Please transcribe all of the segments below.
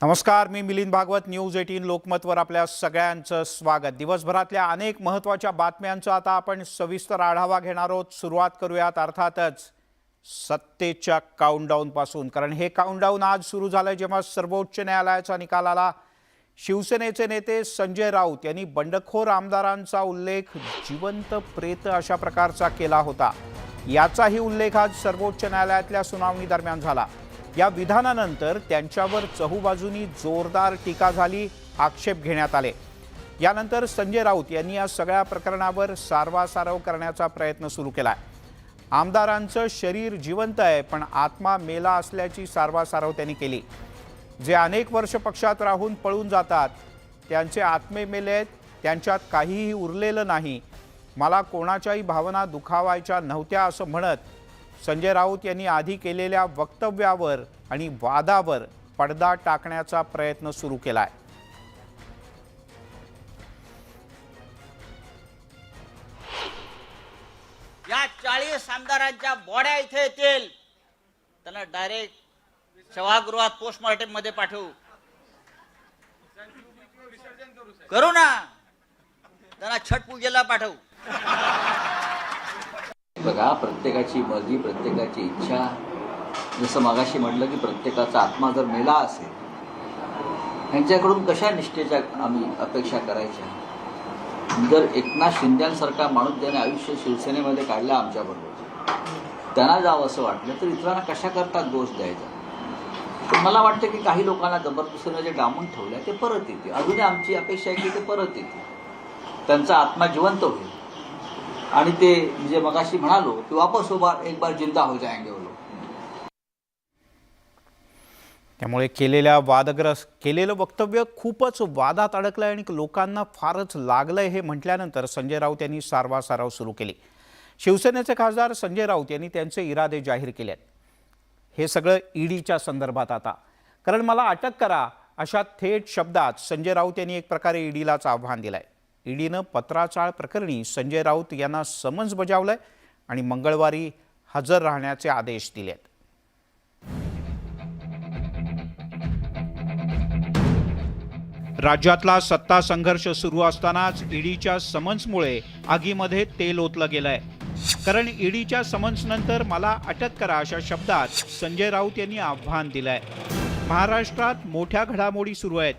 नमस्कार, मी मिलिंद भागवत. न्यूज 18 लोकमतवर आपल्या सगळ्यांचं स्वागत. दिवसभरातल्या अनेक महत्त्वाच्या बातम्यांचा आता आपण सविस्तर आढावा घेणार आहोत. सुरुवात करूयात अर्थातच सत्तेच्या काउंटडाऊन पासून, कारण हे काउंटडाऊन आज सुरू झालं जेव्हा सर्वोच्च न्यायालयाचा निकाल आला. शिवसेनेचे नेते संजय राऊत यांनी बंडखोर आमदारांचा उल्लेख जिवंत प्रेत अशा प्रकारचा केला होता. याचाही उल्लेख आज सर्वोच्च न्यायालयातल्या सुनावणी दरम्यान झाला. या विधानानंतर त्यांच्यावर चहूबाजूंनी जोरदार टीका झाली, आक्षेप घेण्यात आले. यानंतर संजय राऊत यांनी या सगळ्या प्रकरणावर सारवासारव करण्याचा प्रयत्न सुरू केलाय. आमदारांचं शरीर जिवंत आहे पण आत्मा मेला असल्याची सारवासारव त्यांनी केली. जे अनेक वर्ष पक्षात राहून पळून जातात त्यांचे आत्मे मेले आहेत, त्यांच्यात काहीही उरलेलं नाही. मला कोणाच्याही भावना दुखावायच्या नव्हत्या असं म्हणत संजय राऊत यांनी आधी केलेल्या वक्तव्यावर आणि वादावर पडदा टाकण्याचा प्रयत्न सुरू केलाय. या 40 आमदारांच्या बॉड्या इथे येतील, त्यांना डायरेक्ट सभागृहात पोस्टमॉर्टम मध्ये पाठवू, करू ना, त्यांना छठ पूजेला पाठवू. बघा, प्रत्येकाची मर्जी, प्रत्येकाची इच्छा. जसं मागाशी म्हटलं की प्रत्येकाचा आत्मा जर मेला असेल, त्यांच्याकडून कशा निष्ठेच्या आम्ही अपेक्षा करायच्या. जर एकनाथ शिंदेसारखा माणूस ज्याने आयुष्य शिवसेनेमध्ये काढलं आमच्याबरोबर, त्यांना जावं असं वाटलं तर इतरांना कशा करता दोष द्यायचा. पण मला वाटतं की काही लोकांना जबरदस्तीने जे डांबून ठेवलं ते परत येते. अजूनही आमची अपेक्षा आहे की ते परत येते, त्यांचा आत्मा जिवंत होईल आणि ते म्हणजे मगाशी म्हणालो की वापस एक बार जिंदा हो जाएंगे वो लोग. त्यामुळे केलेलं वक्तव्य खूपच वादात अडकलंय आणि लोकांना फारच लागलंय हे म्हटल्यानंतर संजय राऊत यांनी सारवासारव सुरू केली. शिवसेनेचे खासदार संजय राऊत यांनी त्यांचे इरादे जाहीर केले आहेत. हे सगळं ईडीच्या संदर्भात आता, कारण मला अटक करा अशा थेट शब्दात संजय राऊत यांनी एक प्रकारे ईडीलाच आव्हान दिलंय. ईडीनं पत्राचाळ प्रकरणी संजय राऊत यांना समन्स बजावलंय आणि मंगळवारी हजर राहण्याचे आदेश दिलेत. राज्यातला सत्ता संघर्ष सुरू असतानाच ईडीच्या समन्समुळे आगीमध्ये तेल ओतलं गेलंय. कारण ईडीच्या समन्सनंतर मला अटक करा अशा शब्दात संजय राऊत यांनी आव्हान दिलंय. महाराष्ट्रात मोठ्या घडामोडी सुरू आहेत.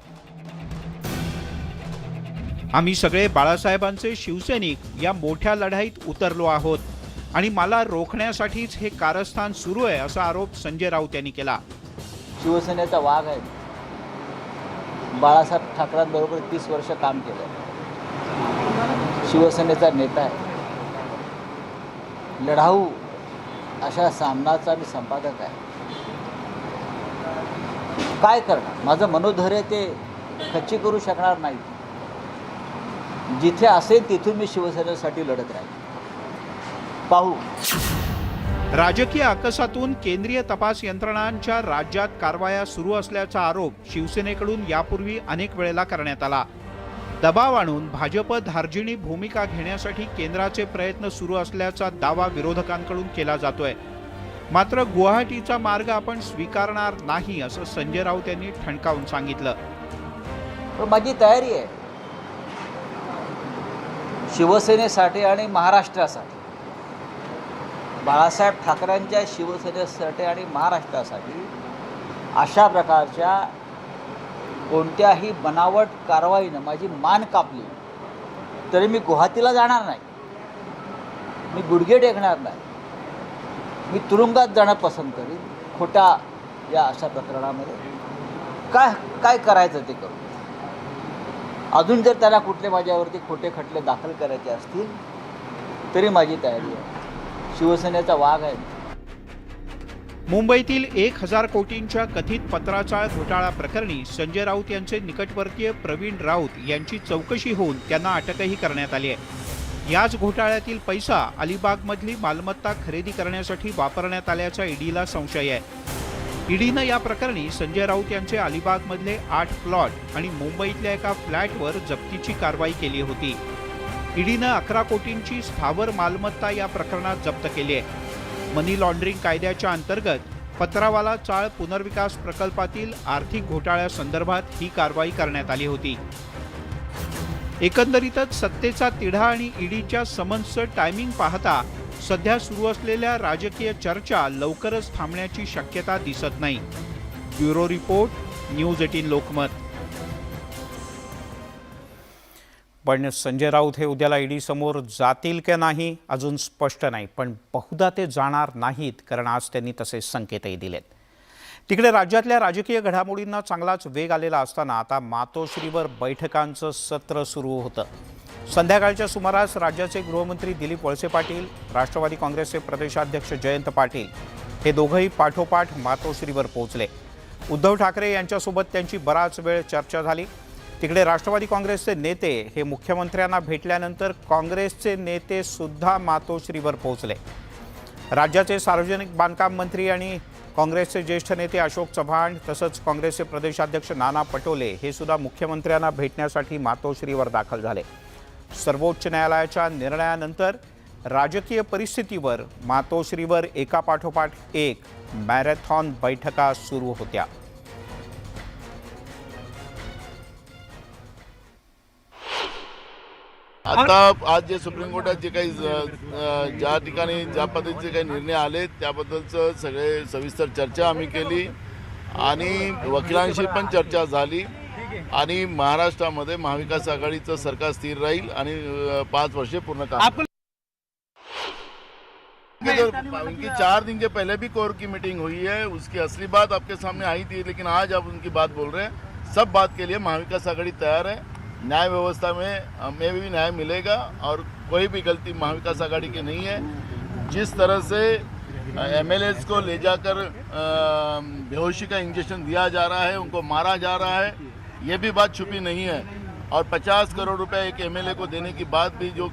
आम्ही सगळे बाळासाहेबांचे शिवसैनिक या मोठ्या लढाईत उतरलो आहोत आणि मला रोखण्यासाठीच हे कारस्थान सुरू आहे असा आरोप संजय राऊत यांनी केला. शिवसेनेचा वाघ आहे. बाळासाहेब ठाकरेंबरोबर 30 वर्ष काम केलं. शिवसेनेचा नेता आहे. लढाऊ अशा सामनाचा मी संपादक आहे. काय करणार, माझं मनोधैर्य ते खच्ची करू शकणार नाही. जिथे असेल तिथून मी शिवसेनेसाठी लढत राहील. पाहू. राजकीय आकसातून केंद्रीय तपास यंत्रणांच्या राज्यात कारवाया सुरू असल्याचा आरोप शिवसेनेकडून यापूर्वी अनेक वेळेला करण्यात आला. दबाव आणून भाजप धार्जिणी भूमिका घेण्यासाठी केंद्राचे प्रयत्न सुरू असल्याचा दावा विरोधकांकडून केला जातोय. मात्र गुवाहाटीचा मार्ग आपण स्वीकारणार नाही असं संजय राऊत यांनी ठणकावून सांगितलं. माझी तयारी आहे शिवसेनेसाठी आणि महाराष्ट्रासाठी, बाळासाहेब ठाकरेंच्या शिवसेनेसाठी आणि महाराष्ट्रासाठी अशा प्रकारच्या कोणत्याही बनावट कारवाईनं माझी मान कापली तरी मी गुवाहाटीला जाणार नाही. मी गुडघे टेकणार नाही. मी तुरुंगात जाणं पसंत करीन. खोट्या या अशा प्रकरणामध्ये काय करायचं ते करू. अजून जर त्याला कुठले माझ्यावरती खोटे खटले दाखल करायचे असतील तरी माझी तयारी आहे. शिवसेनेचा वाघ आहे. मुंबईतील 1000 कोटींच्या कथित पत्राचाळ घोटाळा प्रकरणी संजय राऊत यांचे निकटवर्तीय प्रवीण राऊत यांची चौकशी होऊन त्यांना अटकही करण्यात आली आहे. याच घोटाळ्यातील पैसा अलिबागमधली मालमत्ता खरेदी करण्यासाठी वापरण्यात आल्याचा ईडीला संशय आहे. ईडीनं या प्रकरणी संजय राऊत यांचे अलिबागमधले 8 प्लॉट आणि मुंबईतल्या एका फ्लॅटवर जप्तीची कारवाई केली होती. ईडीनं 11 कोटींची स्थावर मालमत्ता या प्रकरणात जप्त केली आहे. मनी लॉन्ड्रिंग कायद्याच्या अंतर्गत पत्रावाला चाळ पुनर्विकास प्रकल्पातील आर्थिक घोटाळ्यासंदर्भात ही कारवाई करण्यात आली होती. एकंदरीतच सत्तेचा तिढा आणि ईडीच्या समन्सचं टायमिंग पाहता सध्या सुरू असलेल्या राजकीय चर्चा लवकरच थांबण्याची शक्यता दिसत नाही. Bureau report, news 18 Lokmat. पण संजय राऊत हे उद्याला ईडी समोर जातील की नाही अजून स्पष्ट नाही, पण बहुधा ते जाणार नाहीत, कारण आज त्यांनी तसे संकेतही दिलेत. तिकडे राज्यातल्या राजकीय घडामोडींना चांगलाच वेग आलेला असताना आता मातोश्रीवर बैठकांचं सत्र सुरू होतं. संध्याकाळच्या सुमारास राज्याचे गृहमंत्री दिलीप वळसे पाटील, राष्ट्रवादी काँग्रेसचे प्रदेशाध्यक्ष जयंत पाटील हे दोघंही पाठोपाठ मातोश्रीवर पोहोचले. उद्धव ठाकरे यांच्यासोबत त्यांची बराच वेळ चर्चा झाली. तिकडे राष्ट्रवादी काँग्रेसचे नेते हे मुख्यमंत्र्यांना भेटल्यानंतर काँग्रेसचे नेते सुद्धा मातोश्रीवर पोहोचले. राज्याचे सार्वजनिक बांधकाम मंत्री आणि काँग्रेसचे ज्येष्ठ नेते अशोक चव्हाण तसंच काँग्रेसचे प्रदेशाध्यक्ष नाना पटोले हे सुद्धा मुख्यमंत्र्यांना भेटण्यासाठी मातोश्रीवर दाखल झाले. सर्वोच्च न्यायालयाच्या निर्णयानंतर राजकीय परिस्थितीवर मातोश्रीवर एकापाठोपाठ एक मॅरेथॉन बैठका सुरू होत्या. आता आज जे सुप्रीम कोर्टात जे काही ज्या ठिकाणी ज्या पद्धतीचे काही निर्णय आले त्याबद्दलचं सगळे सविस्तर चर्चा आम्ही केली आणि वकिलांशी पण चर्चा झाली आणि महाराष्ट्रामध्ये महाविकास आघाडीचं सरकार स्थिर राहील आणि 5 वर्षे पूर्ण काम. उनकी 4 दिन के पहले भी कोर की मीटिंग हुई है, उसकी असली बात आपके सामने आई थी, लेकिन आज आप उनकी बात बोल रहे हैं. सब बात के लिए महाविकास आघाड़ी तैयार है. न्याय व्यवस्था में हमें भी न्याय मिलेगा और कोई भी गलती महाविकास आघाड़ी की नहीं है. जिस तरह से एमएलएस को ले जाकर बेहोशी का इंजेक्शन दिया जा रहा है, उनको मारा जा रहा है, ये भी बात छुपी नहीं है. और 50 करोड़ रुपए एक एमएलए को देने की बात भी जो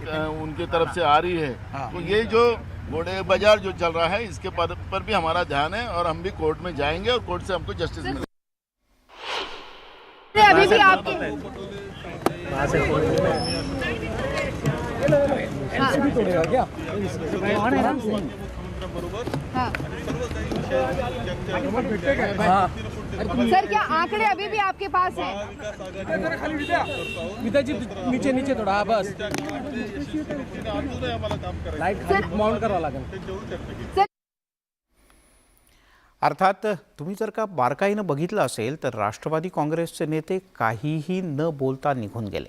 उनकी तरफ से आ रही है, तो ये जो घोड़े बाजार जो चल रहा है इसके पर भी हमारा ध्यान है और हम भी कोर्ट में जाएंगे और कोर्ट से हमको जस्टिस मिलेगा. अभी भी आपके सर, क्या आंकड़े अभी भी आपके पास हैं? पिताजी नीचे नीचे थोडा बस लाईट माउंट करावं लागेल. अर्थात तुम्ही जर का बारकाईनं बघितलं असेल तर राष्ट्रवादी काँग्रेसचे नेते काहीही न बोलता निघून गेले.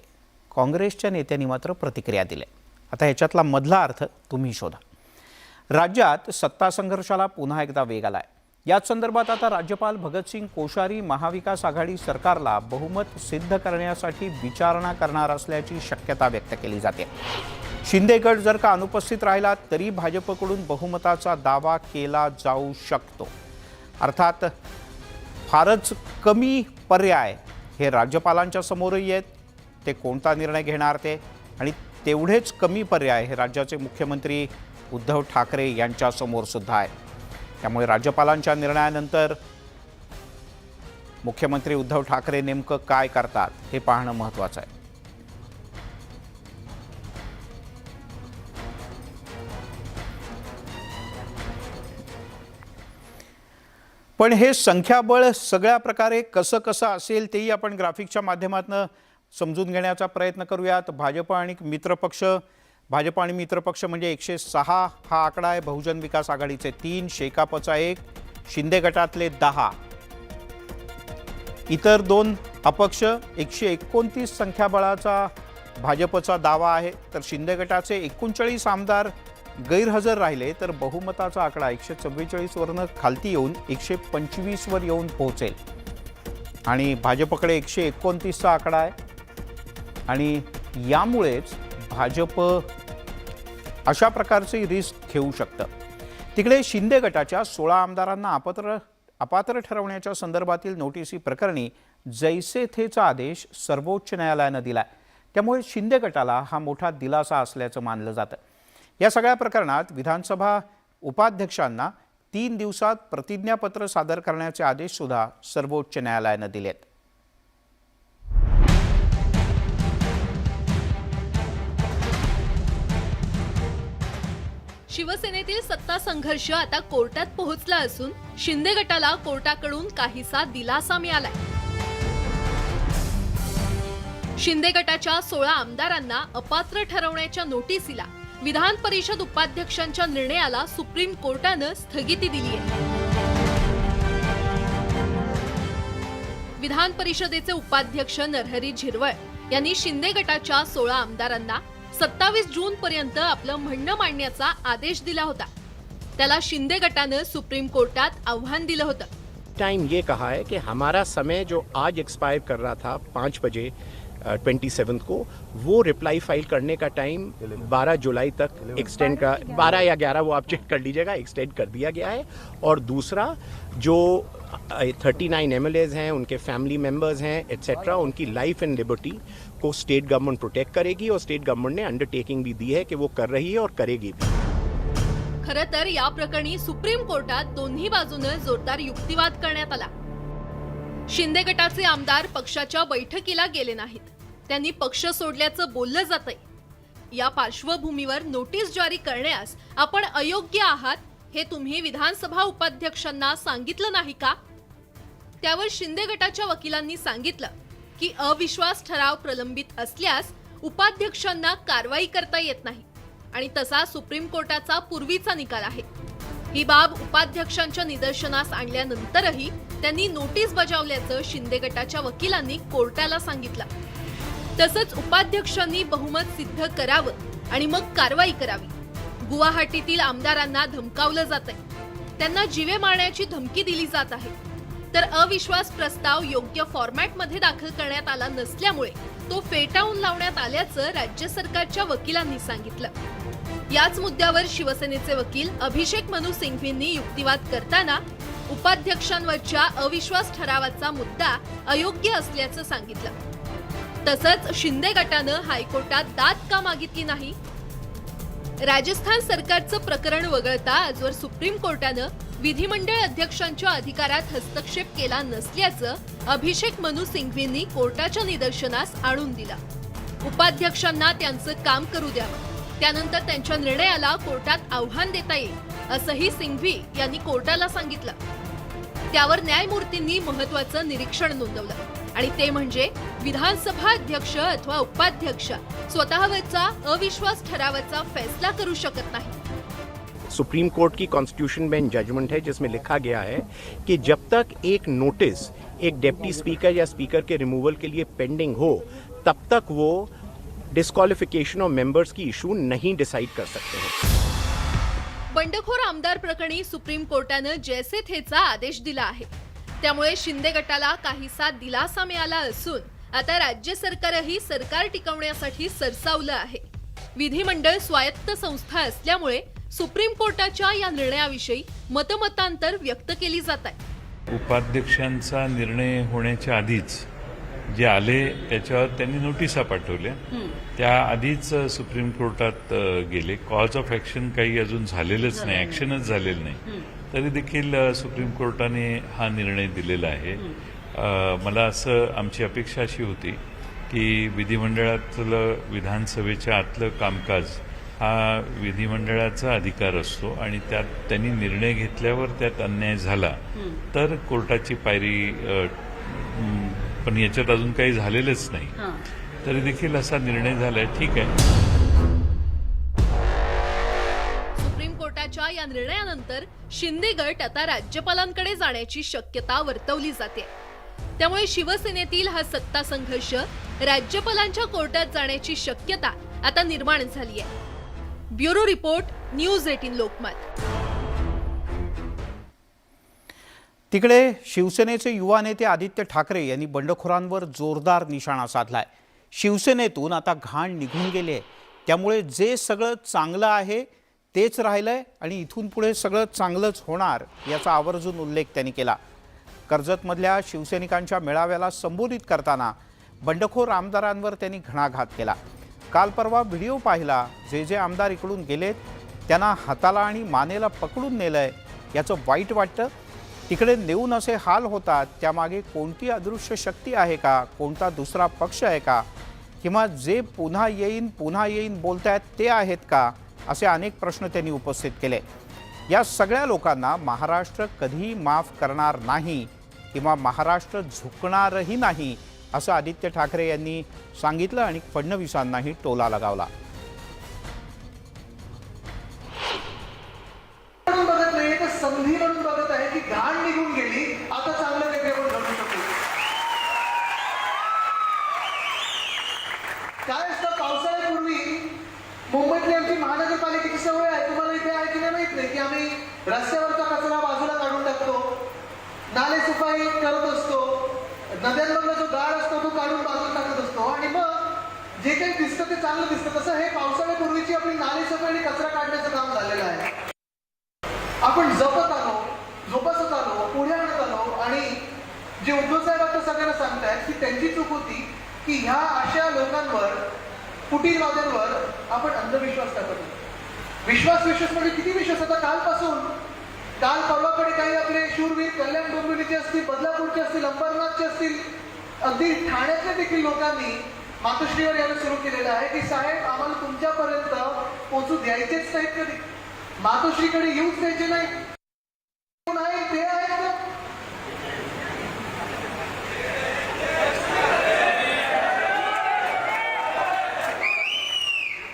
काँग्रेसच्या नेत्यांनी मात्र प्रतिक्रिया दिल्या. आता ह्याच्यातला मधला अर्थ तुम्ही शोधा. राज्यात सत्ता संघर्षाला पुन्हा एकदा वेग आलाय. याच संदर्भात आता राज्यपाल भगतसिंग कोश्यारी महाविकास आघाडी सरकारला बहुमत सिद्ध करण्यासाठी विचारणा करणार असल्याची शक्यता व्यक्त केली जाते. शिंदे गट जर का अनुपस्थित राहिला तरी भाजपकडून बहुमताचा दावा केला जाऊ शकतो. अर्थात फारच कमी पर्याय हे राज्यपालांच्या समोरही आहेत. ते कोणता निर्णय घेणार ते, आणि तेवढेच कमी पर्याय हे राज्याचे मुख्यमंत्री उद्धव ठाकरे यांच्या समोर सुद्धा आहे. त्यामुळे राज्यपालांच्या निर्णयानंतर मुख्यमंत्री उद्धव ठाकरे नेमकं काय करतात हे पाहणं महत्त्वाचं आहे. पण हे संख्याबळ सगळ्या प्रकारे कसं कसं असेल तेही आपण ग्राफिकच्या माध्यमातून समजून घेण्याचा प्रयत्न करूयात. भाजप आणि मित्रपक्ष म्हणजे 106 हा आकडा आहे. बहुजन विकास आघाडीचे 3, शेकापचा 1, शिंदे गटातले 10, इतर 2 अपक्ष. 129 संख्याबळाचा भाजपचा दावा आहे, तर शिंदे गटाचे 39 आमदार गैरहजर राहिले, तर बहुमताचा आकडा 144 वरनं खालती येऊन 125 वर येऊन पोहोचेल. आणि भाजपकडे 129चा आकडा आहे आणि यामुळेच भाजप अशा प्रकारची रिस्क घेऊ शकतं. तिकडे शिंदे गटाच्या 16 आमदारांना अपात्र ठरवण्याच्या संदर्भातील नोटीसी प्रकरणी जैसे थेचा आदेश सर्वोच्च न्यायालयानं दिलाय. त्यामुळे शिंदे गटाला हा मोठा दिलासा असल्याचं मानलं जातं. या सगळ्या प्रकरणात विधानसभा उपाध्यक्षांना 3 दिवसात प्रतिज्ञापत्र सादर करण्याचे आदेश सुद्धा सर्वोच्च न्यायालयानं दिलेत. शिवसेनेतील सत्ता संघर्ष आता कोर्टात पोहोचला असून शिंदे गटाला कोर्टाकडून काहीसा दिलासा मिळालाय. शिंदे गटाच्या 16 आमदारांना अपात्र ठरवण्याच्या नोटीसीला विधान परिषद उपाध्यक्षांच्या निर्णयाला सुप्रीम कोर्टानं स्थगिती दिली आहे. विधान परिषदेचे उपाध्यक्ष नरहरी झिरवळ यांनी शिंदे गटाच्या 16 आमदारांना 27 जून पर्यंत आपलं म्हणणं मांडण्याचा आदेश दिला होता. त्याला शिंदे गटानं सुप्रीम कोर्टात आव्हान दिलं होतं. टाइम ये कहा है कि हमारा समय जो आज एक्सपायर कर रहा था 5 बजे 27 को, वो रिप्लाई फाइल करने का टाइम 12 जुलाई तक एक्सटेंड का 12 या 11 वो आप चेक कर लीजिएगा, एक्सटेंड कर दिया गया है. और दूसरा जो 39 MLAs हैं, उनके फैमिली मेंबर्स हैं एट्सेट्रा, उनकी लाइफ एंड लिबर्टी को स्टेट गवर्नमेंट प्रोटेक्ट करेगी और स्टेट गवर्नमेंट ने अंडरटेकिंग भी दी है कि वो कर रही है और करेगी भी. खरं तर या प्रकरणी सुप्रीम कोर्टात दोन्ही बाजूनं जोरदार युक्तिवाद करण्यात आला. शिंदे गटाचे आमदार पक्षाच्या बैठकीला गेले नाहीत. त्यांनी पक्ष सोडल्याचं बोललं जातंय. या पार्श्वभूमीवर नोटीस जारी करण्यास आपण अयोग्य आहात हे तुम्ही विधानसभा उपाध्यक्षांना सांगितलं नाही का? त्यावर शिंदे गटाच्या वकिलांनी सांगितलं की अविश्वास ठराव प्रलंबित असल्यास उपाध्यक्षांना कारवाई करता येत नाही आणि तसा सुप्रीम कोर्टाचा पूर्वीचा निकाल आहे. ही बाब उपाध्यक्षांच्या निदर्शनास आणल्यानंतरही त्यांनी नोटीस बजावल्याचं शिंदे गटाच्या वकिलांनी कोर्टाला सांगितलं. तसंच उपाध्यक्षांनी बहुमत सिद्ध करावं आणि मग कारवाई करावी. गुवाहाटीतील आमदारांना धमकावलं जातंय. त्यांना जीवे मारण्याची धमकी दिली जात आहे. तर अविश्वास प्रस्ताव योग्य फॉर्मॅटमध्ये दाखल करण्यात आला नसल्यामुळे तो फेटाळून लावण्यात आल्याचं राज्य सरकारच्या वकिलांनी सांगितलं. याच मुद्द्यावर शिवसेनेचे वकील अभिषेक मनू सिंघवींनी युक्तिवाद करताना उपाध्यक्षांवरच्या अविश्वास ठरावाचा मुद्दा अयोग्य असल्याचं सांगितलं. तसंच शिंदे गटानं हायकोर्टात दाद का मागितली नाही? राजस्थान सरकारचं प्रकरण वगळता आजवर सुप्रीम कोर्टानं विधिमंडळ अध्यक्षांच्या अधिकारात हस्तक्षेप केला नसल्याचं अभिषेक मनू सिंघवींनी कोर्टाच्या निदर्शनास आणून दिलं. उपाध्यक्षांना त्यांचं काम करू द्यावं, त्यानंतर त्यांच्या निर्णयाला कोर्टात आव्हान देता येईल असंही सिंघवी यांनी कोर्टाला सांगितलं. त्यावर न्यायमूर्तींनी महत्त्वाचं निरीक्षण नोंदवलं आणि ते म्हणजे विधानसभा अध्यक्ष अथवा उपाध्यक्ष स्वतःवरचा अविश्वास ठरावाचा फैसला करू शकत नाही. सुप्रीम कोर्ट की कॉन्स्टिट्यूशन बेंच जजमेंट है जिसमें लिखा गया है कि जब तक एक नोटिस एक डिप्टी स्पीकर या स्पीकर के रिमूवल के लिए पेंडिंग हो, तब तक वो डिस्क्वालिफिकेशन ऑफ मेंबर्स की इशू नहीं डिसाइड कर सकते हैं. बंडखोर आमदार प्रकरणी सुप्रीम कोर्टानं जैसे थेचा आदेश दिला आहे. त्यामुळे शिंदे गटाला काहीसा दिलासा मिळाला असून आता राज्य सरकारही सरकार टिकवण्यासाठी सरसावलं आहे. विधिमंडळ स्वायत्त संस्था असल्यामुळे सुप्रीम कोर्टाच्या या निर्णयाविषयी मतमतांतर व्यक्त केली जात आहे. उपाध्यक्षांचा निर्णय होण्याच्या आधीच जे आले त्याच्यावर त्यांनी नोटिसा पाठवल्या. त्याआधीच सुप्रीम कोर्टात गेले. कॉज ऑफ ॲक्शन काही अजून झालेलंच नाही, ॲक्शनच झालेलं नाही. तरी देखील सुप्रीम कोर्टाने हा निर्णय दिलेला आहे. मला असं आमची अपेक्षा अशी होती की विधिमंडळातलं विधानसभेच्या आतलं कामकाज हा विधिमंडळाचा अधिकार असतो आणि त्यात त्यांनी निर्णय घेतल्यावर त्यात अन्याय झाला तर कोर्टाची पायरी, पण याच्यात अजून काही झालेलंच नाही. तरी देखील असा निर्णय झालाय. ठीक आहे. सुप्रीम कोर्टाच्या या निर्णयानंतर शिंदे गट आता राज्यपालांकडे जाण्याची शक्यता वर्तवली जाते. त्यामुळे शिवसेनेतील हा सत्ता संघर्ष राज्यपालांच्या कोर्टात जाण्याची शक्यता आता निर्माण झाली आहे. Bureau report, news 18 Lokmat. तिकडे शिवसेनेचे युवा नेते आदित्य ठाकरे यांनी बंडखोरांवर जोरदार निशाणा साधलाय. शिवसेनेतून आता घाण निघून गेली आहे. त्यामुळे जे सगळं चांगलं आहे तेच राहिलंय आणि इथून पुढे सगळं चांगलंच होणार याचा आवर्जून उल्लेख त्यांनी केला. कर्जतमधल्या शिवसैनिकांच्या मेळाव्याला संबोधित करताना बंडखोर आमदारांवर त्यांनी घणाघात केला. काल परवा व्हिडिओ पाहिला. जे आमदार इकडून गेलेत त्यांना हाताला आणि मानेला पकडून नेलंय याचं वाईट वाटतं. तिकडे नेऊन असे हाल होतात त्यामागे कोणती अदृश्य शक्ती आहे का? कोणता दुसरा पक्ष आहे का? किंवा जे पुन्हा येईन बोलतायत ते आहेत का? असे अनेक प्रश्न त्यांनी उपस्थित केले. या सगळ्या लोकांना महाराष्ट्र कधीही माफ करणार नाही किंवा महाराष्ट्र झुकणारही नाही असं आदित्य ठाकरे यांनी सांगितलं आणि फडणवीसांनाही टोला लगावला. बघत नाही तर संधी म्हणून बघत आहे की घाण निघून गेली, आता चांगलं वेगळे पण घडू शकतो. काय असतं, पावसाळ्यापूर्वी मुंबईतली आमची महानगरपालिकेची सवय आहे, तुम्हाला इथे आहे की नाही माहित नाही, की आम्ही रस्त्यावरचा कचरा बाजूला काढून टाकतो, नाले सफाई करत असतो, नद्यांमधला जो गाळ असतो तो काढून बाजूला टाकत असतो आणि मग जे काही दिसतं ते चांगलं दिसतं. तसं हे पावसाळ्यापूर्वीची आपली नाले सफाई आणि कचरा काढण्याचं काम झालेलं आहे. आपण जपत आलो, जोपासत आलो, पुढे आणत आलो आणि जे उद्धव साहेब आता सगळ्यांना सांगतायत की त्यांची चूक होती की ह्या अशा लोकांवर, फुटीरवाद्यांवर आपण अंधविश्वास टाकतो. विश्वास म्हणजे किती विश्वास? आता काल परवाकडे काही आपले शूरवीर कल्याण डोंबिवलीचे असतील, बदलापूरचे असतील, अंबरनाथचे असतील, अगदी ठाण्यातल्या देखील लोकांनी मातोश्रीवर यायला सुरू केलेलं आहे की साहेब आम्हाला तुमच्यापर्यंत पोहोचू द्यायचेच नाहीत, कधी मातोश्रीकडे येऊच द्यायचे नाही. कोण आहे ते आहेत ना.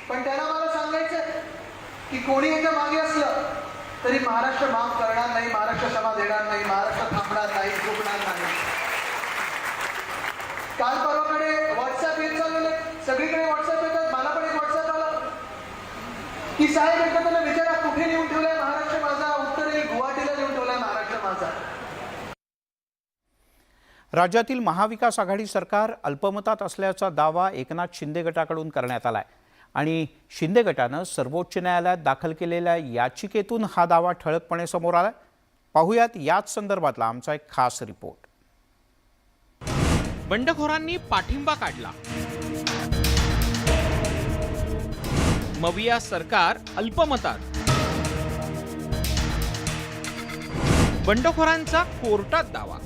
पण त्यांना मला सांगायचं की कोणी याच्या मागे असलं तरी महाराष्ट्र माफ करणार नाही, महाराष्ट्र क्षमा देणार नाही, महाराष्ट्र थांबणार नाही, झुकणार नाही. काल परवाकडे व्हॉट्सअप येत चाललेले, सगळीकडे व्हॉट्सअप येतात, मला पण एक व्हॉट्सअप आला की साहेब एकदा त्याला विचारा कुठे नेऊन ठेवलाय महाराष्ट्र माझा, उत्तर येईल गुवाहाटीला नेऊन ठेवलाय महाराष्ट्र माझा. राज्यातील महाविकास आघाडी सरकार अल्पमतात असल्याचा दावा एकनाथ शिंदे गटाकडून करण्यात आलाय आणि शिंदे गटानं सर्वोच्च न्यायालयात दाखल केलेल्या याचिकेतून हा दावा ठळकपणे समोर आलाय. पाहुयात याच संदर्भातला आमचा एक खास रिपोर्ट. बंडखोरांनी पाठिंबा काढला, मविया सरकार अल्पमतात, बंडखोरांचा कोर्टात दावा.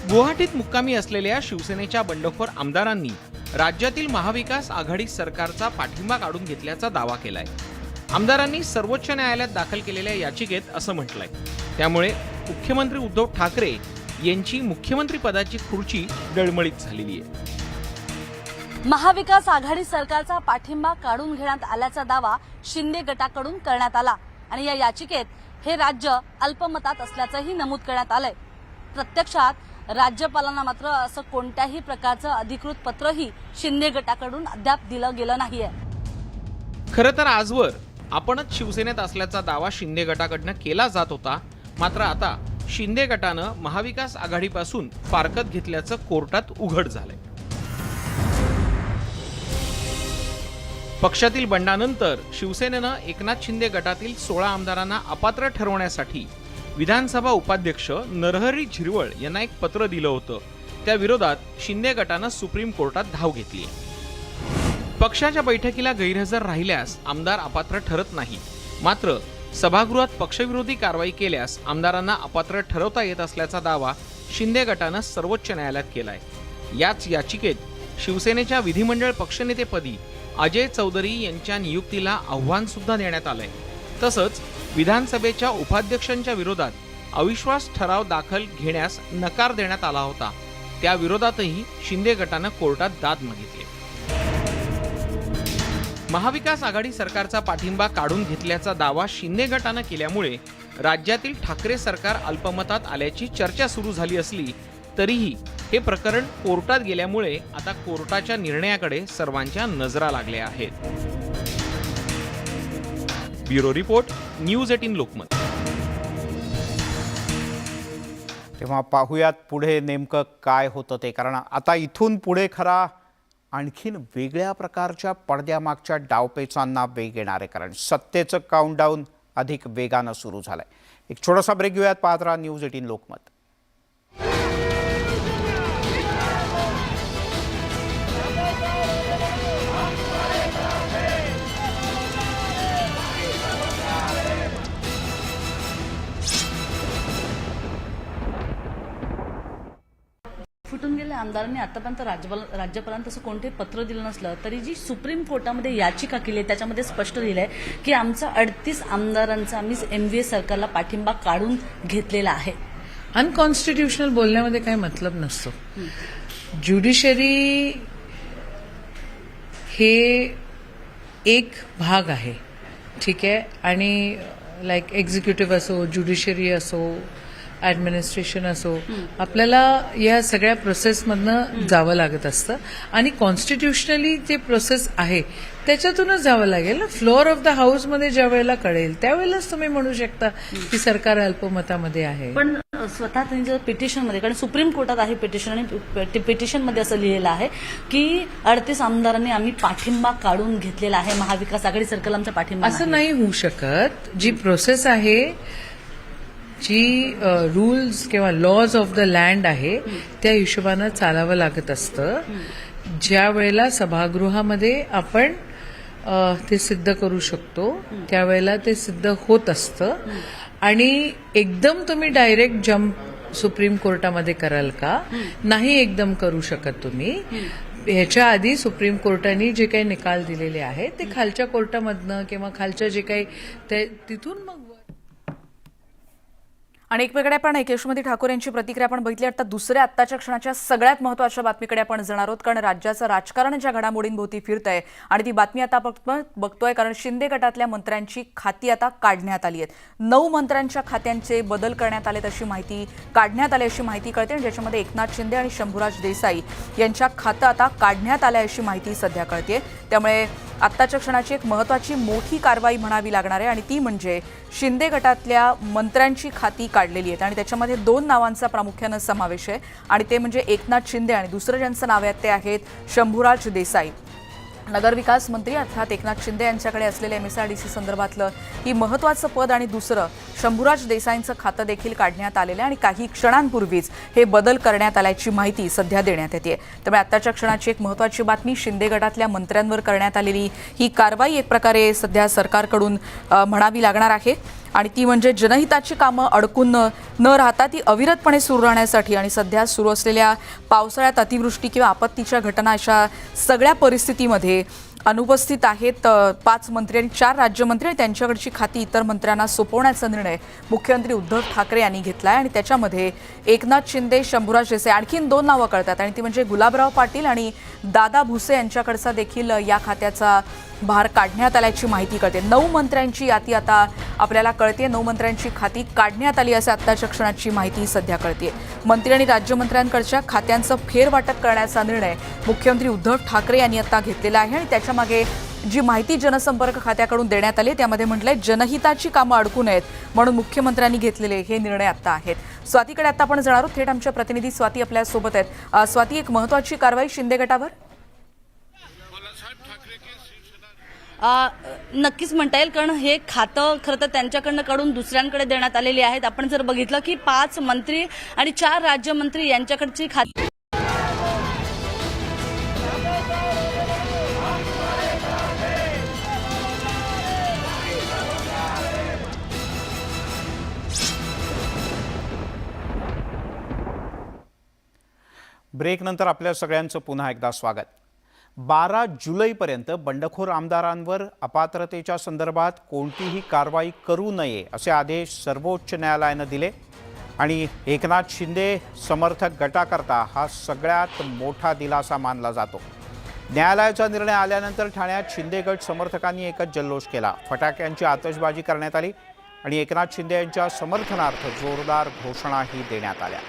गुवाहाटीत मुक्कामी असलेल्या शिवसेनेच्या बंडखोर आमदारांनी राज्यातील महाविकास आघाडी सरकारचा पाठिंबा काढून घेतल्याचा दावा केलाय. आमदारांनी सर्वोच्च न्यायालयात दाखल केलेल्या याचिकेत असं म्हटलंय. त्यामुळे मुख्यमंत्री उद्धव ठाकरे यांची मुख्यमंत्री पदाची खुर्ची डळमळीत झालेली आहे. महाविकास आघाडी सरकारचा पाठिंबा काढून घेण्यात आल्याचा दावा शिंदे गटाकडून करण्यात आला आणि या याचिकेत हे राज्य अल्पमतात असल्याचंही नमूद करण्यात आलंय. प्रत्यक्षात राज्यपालांना मात्र असं कोणत्याही प्रकारचं अधिकृत पत्रही शिंदे गटाकडून अद्याप दिलं गेलं नाहीये. खरं तर आजवर आपणच शिवसेनेत असल्याचा दावा शिंदे गटाकडनं केला जात होता. मात्र आता शिंदे गटानं महाविकास आघाडीपासून फारकत घेतल्याचं कोर्टात उघड झालंय. पक्षातील बंडानंतर शिवसेनेनं एकनाथ शिंदे गटातील 16 आमदारांना अपात्र ठरवण्यासाठी विधानसभा उपाध्यक्ष नरहरी झिरवळ यांना एक पत्र दिलं होतं. त्या विरोधात शिंदे गटानं सुप्रीम कोर्टात धाव घेतली आहे. पक्षाच्या बैठकीला गैरहजर राहिल्यास आमदार अपात्र ठरत नाही. मात्र सभागृहात पक्षविरोधी कारवाई केल्यास आमदारांना अपात्र ठरवता येत असल्याचा दावा शिंदे गटानं सर्वोच्च न्यायालयात केलाय. याच याचिकेत शिवसेनेच्या विधिमंडळ पक्षनेतेपदी अजय चौधरी यांच्या नियुक्तीला आव्हान सुद्धा देण्यात आलंय. तसंच विधानसभेच्या उपाध्यक्षांच्या विरोधात अविश्वास ठराव दाखल घेण्यास नकार देण्यात आला होता. त्या विरोधातही शिंदे गटानं कोर्टात दाद मागितली. महाविकास आघाडी सरकारचा पाठिंबा काढून घेतल्याचा दावा शिंदे गटानं केल्यामुळे राज्यातील ठाकरे सरकार अल्पमतात आल्याची चर्चा सुरू झाली असली तरीही हे प्रकरण कोर्टात गेल्यामुळे आता कोर्टाच्या निर्णयाकडे सर्वांच्या नजरा लागल्या आहेत. Bureau report, news 18 Lokmat. तेव्हा पाहुयात पुढे नेमकं काय होतं ते, कारण आता इथून पुढे खरा आणखीन वेगळ्या प्रकारच्या पडद्यामागच्या डावपेचांना वेग येणार आहे, कारण सत्तेचं काउंटडाऊन अधिक वेगानं सुरू झालंय. एक छोटासा ब्रेक घेऊयात. पाहत राहा न्यूज 18 लोकमत. फुटून गेले आमदारांनी आतापर्यंत राज्यपालांना तसं कोणतेही पत्र दिलं नसलं तरी जी सुप्रीम कोर्टामध्ये याचिका केली आहे त्याच्यामध्ये स्पष्ट लिहिलं आहे की आमचा 38 आमदारांचा आम्ही MVA सरकारला पाठिंबा काढून घेतलेला आहे. अनकॉन्स्टिट्युशनल बोलण्यामध्ये काही मतलब नसतो. ज्युडिशरी हे एक भाग आहे, ठीक आहे, आणि लाईक एक्झिक्युटिव्ह असो, ज्युडिशरी असो, ॲडमिनिस्ट्रेशन असो, आपल्याला या सगळ्या प्रोसेसमधनं जावं लागत असतं आणि कॉन्स्टिट्युशनली जे प्रोसेस आहे त्याच्यातूनच जावं लागेल. फ्लोअर ऑफ द हाऊसमध्ये ज्या वेळेला कळेल त्यावेळेलाच तुम्ही म्हणू शकता की सरकार अल्पमतामध्ये आहे. पण स्वतः त्यांनी जर पिटिशनमध्ये, कारण सुप्रीम कोर्टात आहे पिटिशन आणि पिटिशनमध्ये असं लिहिलेलं आहे की 38 आमदारांनी आम्ही पाठिंबा काढून घेतलेला आहे, महाविकास आघाडी सरकारला आमचा पाठिंबा असं नाही होऊ शकत. जी प्रोसेस आहे, जी रूल्स किंवा लॉज ऑफ द लँड आहे त्या हिशोबानं चालावं लागत असतं. ज्या वेळेला सभागृहामध्ये आपण ते सिद्ध करू शकतो त्यावेळेला ते सिद्ध होत असतं आणि एकदम तुम्ही डायरेक्ट जम्प सुप्रीम कोर्टामध्ये कराल का? नाही एकदम करू शकत तुम्ही. ह्याच्या आधी सुप्रीम कोर्टाने जे काही निकाल दिलेले आहेत ते खालच्या कोर्टामधनं किंवा खालच्या जे काही तिथून मग. आणि एक वेगळ्या पण यशोमती ठाकूर यांची प्रतिक्रिया आपण बघितली. आता दुसऱ्या आत्ताच्या क्षणाच्या सगळ्यात महत्त्वाच्या बातमीकडे आपण जाणार आहोत, कारण राज्याचं राजकारण ज्या घडामोडींभोवती फिरतंय आणि ती बातमी आता बघतोय, कारण शिंदे गटातल्या मंत्र्यांची खाती आता काढण्यात आली आहेत. 9 मंत्र्यांच्या खात्यांचे बदल करण्यात आलेत अशी माहिती, काढण्यात आली अशी माहिती कळते, आणि ज्याच्यामध्ये एकनाथ शिंदे आणि शंभूराज देसाई यांच्या खातं आता काढण्यात आल्या अशी माहिती सध्या कळते. त्यामुळे आत्ताच्या क्षणाची एक महत्त्वाची मोठी कारवाई म्हणावी लागणार आहे आणि ती म्हणजे शिंदे गटातल्या मंत्र्यांची खाती काढलेली आहेत आणि त्याच्यामध्ये 2 नावांचा प्रामुख्यानं समावेश आहे आणि ते म्हणजे एकनाथ शिंदे आणि दुसरं ज्यांचं नाव आहे ते आहेत शंभूराज देसाई. नगरविकास मंत्री अर्थात एकनाथ शिंदे यांच्याकडे असलेल्या MSRDC संदर्भातलं ही महत्त्वाचं पद आणि दुसरं शंभूराज देसाईंचं खातं देखील काढण्यात आलेलं आहे आणि काही क्षणांपूर्वीच हे बदल करण्यात आल्याची माहिती सध्या देण्यात येते. त्यामुळे आत्ताच्या क्षणाची एक महत्त्वाची बातमी, शिंदे गटातल्या मंत्र्यांवर करण्यात आलेली ही कारवाई एक प्रकारे सध्या सरकारकडून म्हणावी लागणार आहे आणि ती म्हणजे जनहिताची कामं अडकून न राहता ती अविरतपणे सुरू राहण्यासाठी आणि सध्या सुरू असलेल्या पावसाळ्यात अतिवृष्टी किंवा आपत्तीच्या घटना अशा सगळ्या परिस्थितीमध्ये अनुपस्थित आहेत 5 मंत्री आणि 4 राज्यमंत्री आणि त्यांच्याकडची खाती इतर मंत्र्यांना सोपवण्याचा निर्णय मुख्यमंत्री उद्धव ठाकरे यांनी घेतला आहे आणि त्याच्यामध्ये एकनाथ शिंदे, शंभूराज देसाई, आणखीन 2 नावं कळतात आणि ती म्हणजे गुलाबराव पाटील आणि दादा भुसे यांच्याकडचा देखील या खात्याचा भार काढण्यात आल्याची माहिती कळते. 9 मंत्र्यांची यादी आता आपल्याला कळते. 9 मंत्र्यांची खाती काढण्यात आली असे आत्ताच्या क्षणाची माहिती सध्या कळते. मंत्री आणि राज्यमंत्र्यांकडच्या खात्यांचं फेरवाटप करण्याचा निर्णय मुख्यमंत्री उद्धव ठाकरे यांनी आता घेतलेला आहे आणि त्याच्यामागे जी माहिती जनसंपर्क खात्याकडून देण्यात आली त्यामध्ये म्हटलंय जनहिताची कामं अडकू नयेत म्हणून मुख्यमंत्र्यांनी घेतलेले हे निर्णय आता आहेत. स्वातीकडे आता आपण जाणार आहोत. थेट आमच्या प्रतिनिधी स्वाती आपल्या सोबत आहेत. स्वाती, एक महत्त्वाची कारवाई शिंदे गटावर. नक्कीच म्हणता येईल, कारण हे खातं खरं तर त्यांच्याकडनं काढून दुसऱ्यांकडे देण्यात आलेली आहेत. आपण जर बघितलं की 5 मंत्री आणि 4 राज्यमंत्री यांच्याकडची खाती ब्रेकनंतर आपल्या सगळ्यांचं पुन्हा एकदा स्वागत. 12 जुलैपर्यंत बंडखोर आमदारांवर अपात्रतेच्या संदर्भात कोणतीही कारवाई करू नये असे आदेश सर्वोच्च न्यायालयानं दिले आणि एकनाथ शिंदे समर्थक गटाकरता हा सगळ्यात मोठा दिलासा मानला जातो. न्यायालयाचा निर्णय आल्यानंतर ठाण्यात शिंदे गट समर्थकांनी एकच जल्लोष केला. फटाक्यांची आतषबाजी करण्यात आली आणि एकनाथ शिंदे यांच्या समर्थनार्थ जोरदार घोषणाही देण्यात आल्या.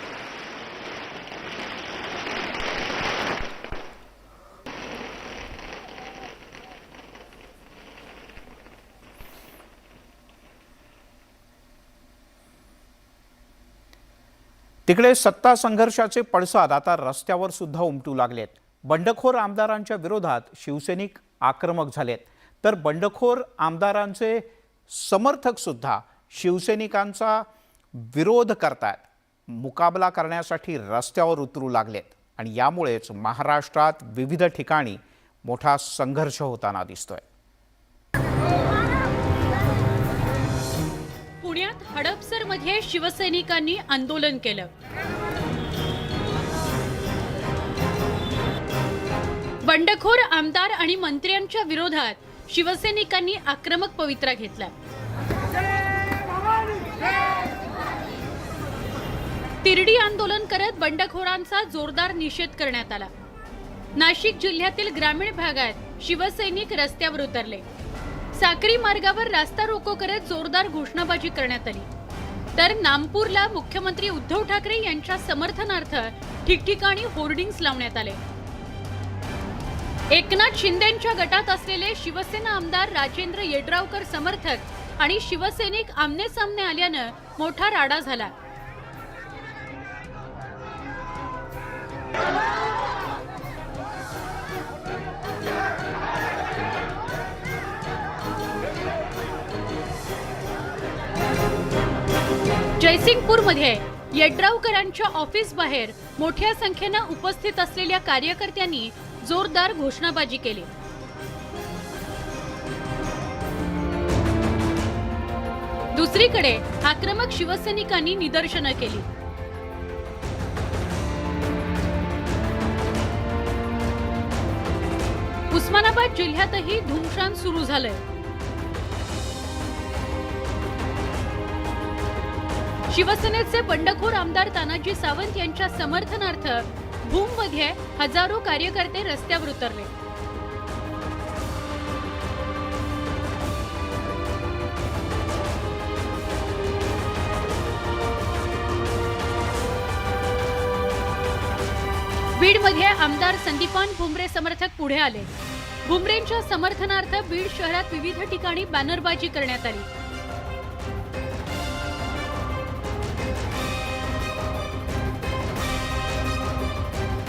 तिकडे सत्ता संघर्षाचे पडसाद आता रस्त्यावर सुद्धा उमटू लागलेत. बंडखोर आमदारांच्या विरोधात शिवसैनिक आक्रमक झालेत तर बंडखोर आमदारांचे समर्थक सुद्धा शिवसैनिकांचा विरोध करतात, मुकाबला करण्यासाठी रस्त्यावर उतरू लागलेत आणि यामुळेच महाराष्ट्रात विविध ठिकाणी मोठा संघर्ष होताना दिसतोय. पुण्यात हडपसरमध्ये शिवसैनिकांनी आंदोलन केलं. बंडखोर आमदार आणि मंत्र्यांच्या विरोधात शिवसैनिकांनी आक्रमक पवित्रा घेतला. तिरडी आंदोलन करत बंडखोरांचा जोरदार निषेध करण्यात आला. नाशिक जिल्ह्यातील ग्रामीण भागात शिवसैनिक रस्त्यावर उतरले. साक्री मार्गावर रास्ता रोको करत जोरदार घोषणाबाजी करण्यात आली. तर नामपूरला मुख्यमंत्री उद्धव ठाकरे यांच्या समर्थनार्थ ठिकठिकाणी होर्डिंग्स लावण्यात आले. एकनाथ शिंदेंच्या गटात असलेले शिवसेना आमदार राजेंद्र येड्रावकर समर्थक आणि शिवसैनिक आमने सामने आल्यानं मोठा राडा झाला. जयसिंगपूरमध्ये येड्रावकरांच्या ऑफिस बाहेर मोठ्या संख्येनं उपस्थित असलेल्या कार्यकर्त्यांनी जोरदार घोषणाबाजी केली. दुसरीकडे आक्रमक शिवसैनिकांनी निदर्शनं केली. उस्मानाबाद जिल्ह्यातही धुमशान सुरू झालंय. शिवसेनेचे बंडखोर आमदार तानाजी सावंत यांच्या समर्थनार्थ भूममध्ये हजारो कार्यकर्ते रस्त्यावर उतरले. बीडमध्ये आमदार संदीपान भुमरे समर्थक पुढे आले. भुमरेंच्या समर्थनार्थ बीड शहरात विविध ठिकाणी बॅनरबाजी करण्यात आली.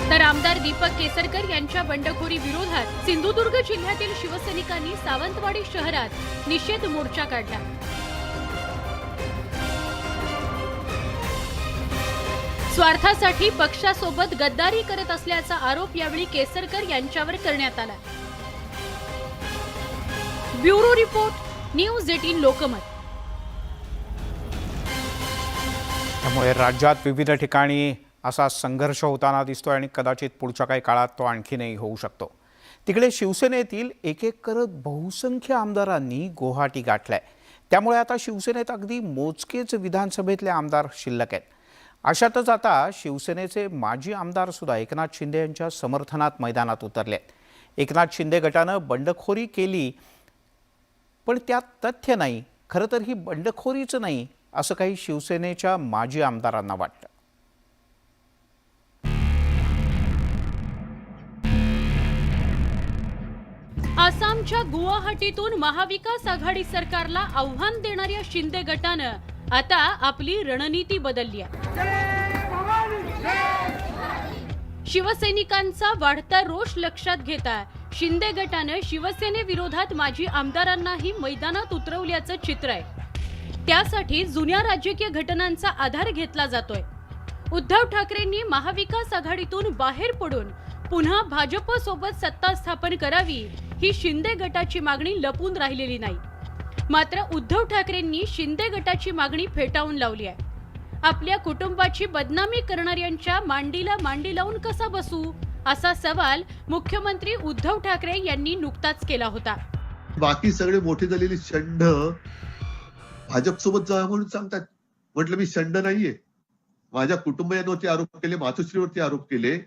तर आमदार दीपक केसरकर यांच्या बंडखोरी विरोधात सिंधुदुर्ग जिल्ह्यातील शिवसैनिकांनी सावंतवाडी शहरात निषेध मोर्चा काढला. स्वार्थासाठी पक्षासोबत गद्दारी करत असल्याचा आरोप यावेळी केसरकर यांच्यावर करण्यात आला. Bureau report, news 18 Lokmat. त्यामुळे राज्यात विविध ठिकाणी असा संघर्ष होताना दिसतोय आणि कदाचित पुढच्या काही काळात तो आणखीनही होऊ शकतो. तिकडे शिवसेनेतील एक एक करत बहुसंख्य आमदारांनी गुवाहाटी गाठलाय. त्यामुळे आता शिवसेनेत अगदी मोजकेच विधानसभेतले आमदार शिल्लक आहेत. अशातच आता शिवसेनेचे माजी आमदार सुद्धा एकनाथ शिंदे यांच्या समर्थनात मैदानात उतरले आहेत. एकनाथ शिंदे गटानं बंडखोरी केली, पण त्यात तथ्य नाही. खरं तर ही बंडखोरीच नाही असं काही शिवसेनेच्या माजी आमदारांना वाटतं. आसामच्या गुवाहाटीतून महाविकास आघाडी सरकारला आव्हान देणाऱ्या शिंदे गटानं आता आपली रणनीती बदलली आहे. शिवसैनिकांचा वाढता रोष लक्षात घेता शिंदे गटानं शिवसेनेविरोधात माजी आमदारांनाही मैदानात उतरवल्याचं चित्र आहे. त्यासाठी जुन्या राजकीय घटनांचा आधार घेतला जातोय. उद्धव ठाकरेंनी महाविकास आघाडीतून बाहेर पडून पुन्हा भाजप सोबत सत्ता स्थापन करावी ही शिंदे गटाची मागणी लपून राहिलेली नाही. मात्र उद्धव ठाकरेंनी शिंदे गटाची मागणी फेटाळून लावली आहे. आपल्या कुटुंबाची बदनामी करणाऱ्यांच्या मांडीला मांडी लावून कसा बसू असा सवाल मुख्यमंत्री उद्धव ठाकरे यांनी नुकताच केला होता. बाकी सगळे मोठे झालेली षंड भाजप सोबत जा म्हणून सांगतात. म्हटलं मी षंड नाहीये. माझ्या कुटुंबियांवरती आरोप केले, मातोश्रीवरती आरोप केले.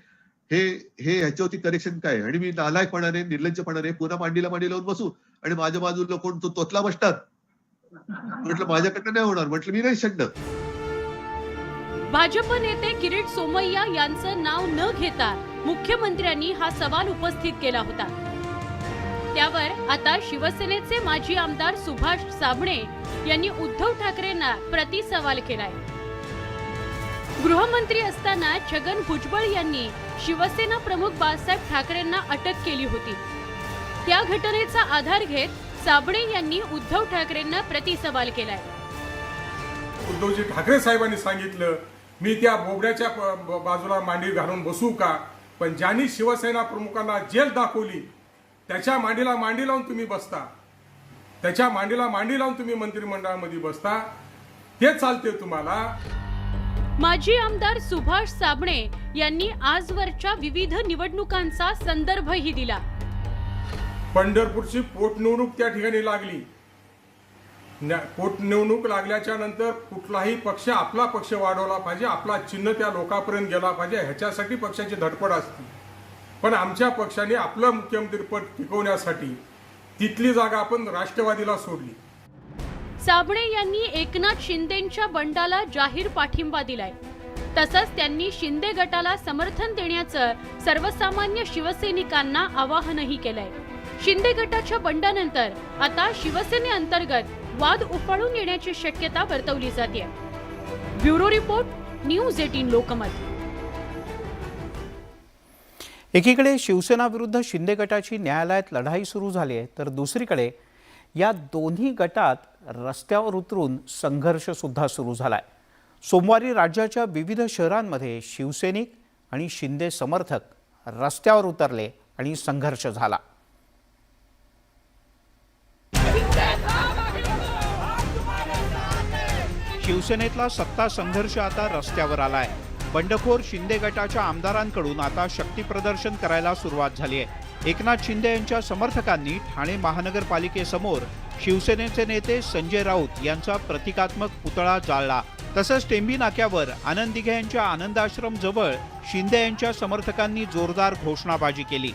हे ह्याच्यावरती करेक्शन काय? आणि मी नालायकपणाने, निर्लज्जपणाने पुन्हा मांडीला मांडी लावून बसू आणि माझ्या बाजूला कोण तो तोतला बसतात? म्हटलं माझ्याकडनं नाही होणार. म्हटलं मी नाही षंड. भाजप नेते किरीट सोमय्या यांचं नाव न घेता मुख्यमंत्र्यांनी हा सवाल उपस्थित केला होता. त्यावर आता शिवसेनेचे माजी आमदार सुभाष साबणे यांनी उद्धव ठाकरेंना प्रतिसवाल केलाय. गृहमंत्री असताना छगन भुजबळ यांनी शिवसेना प्रमुख बाळासाहेब ठाकरेंना अटक केली होती. त्या घटनेचा आधार घेत साबणे यांनी उद्धव ठाकरेंना प्रतिसवाल केलाय. उद्धवजी ठाकरे साहेबांनी सांगितलं मी त्या बोबड्याच्या बाजूला मांडी घालून बसू का? पण ज्यांनी शिवसेना प्रमुखांना जेल दाखवली त्याच्या मांडीला मांडी लावून तुम्ही बसता, त्याच्या मांडीला मांडी लावून तुम्ही मंत्रिमंडळामध्ये बसता, ते चालते तुम्हाला. माजी आमदार सुभाष साबणे यांनी आजवरच्या विविध निवडणुकांचा संदर्भही दिला. पंढरपूरची पोटनिवडणूक त्या ठिकाणी लागली. पोटनिवडणूक लागल्याच्या नंतर कुठलाही पक्ष आपला पक्ष वाढवला पाहिजे, आपला चिन्ह त्या लोकांपर्यंत गेला पाहिजे, ह्याच्यासाठी पक्षाची धडपड असते. पण आमच्या पक्षाने आपलं मुख्यमंत्रीपद टिकवण्यासाठी तिथली जागा आपण राष्ट्रवादीला सोडली. साबणे यांनी एकनाथ शिंदेंच्या बंडाला जाहीर पाठिंबा दिलाय. तसंच त्यांनी शिंदे गटाला समर्थन देण्याचं सर्वसामान्य शिवसैनिकांना आवाहनही केलंय. शिंदे गटाच्या बंडानंतर आता शिवसेनेअंतर्गत वाद उफाळून येण्याची शक्यता वर्तवली जाते. Bureau report, news 18 Lokmat. एकीकडे शिवसेना विरुद्ध शिंदे गटाची न्यायालयात लढाई सुरू झाली आहे, तर दुसरीकडे या दोन्ही गटात रस्त्यावर उतरून संघर्ष सुद्धा सुरू झालाय. सोमवारी राज्याच्या विविध शहरांमध्ये शिवसैनिक आणि शिंदे समर्थक रस्त्यावर उतरले आणि संघर्ष झाला. शिवसेनेतला सत्ता संघर्ष आता रस्त्यावर आलाय. बंडखोर शिंदे गटाच्या आमदारांकडून आता शक्ती प्रदर्शन करायला सुरुवात झाली आहे. एकनाथ शिंदे यांच्या समर्थकांनी ठाणे महानगरपालिकेसमोर शिवसेनेचे नेते संजय राऊत यांचा प्रतिकात्मक पुतळा जाळला. तसंच टेंबी नाक्यावर आनंद दिघे यांच्या आनंदाश्रम जवळ शिंदे यांच्या समर्थकांनी जोरदार घोषणाबाजी केली.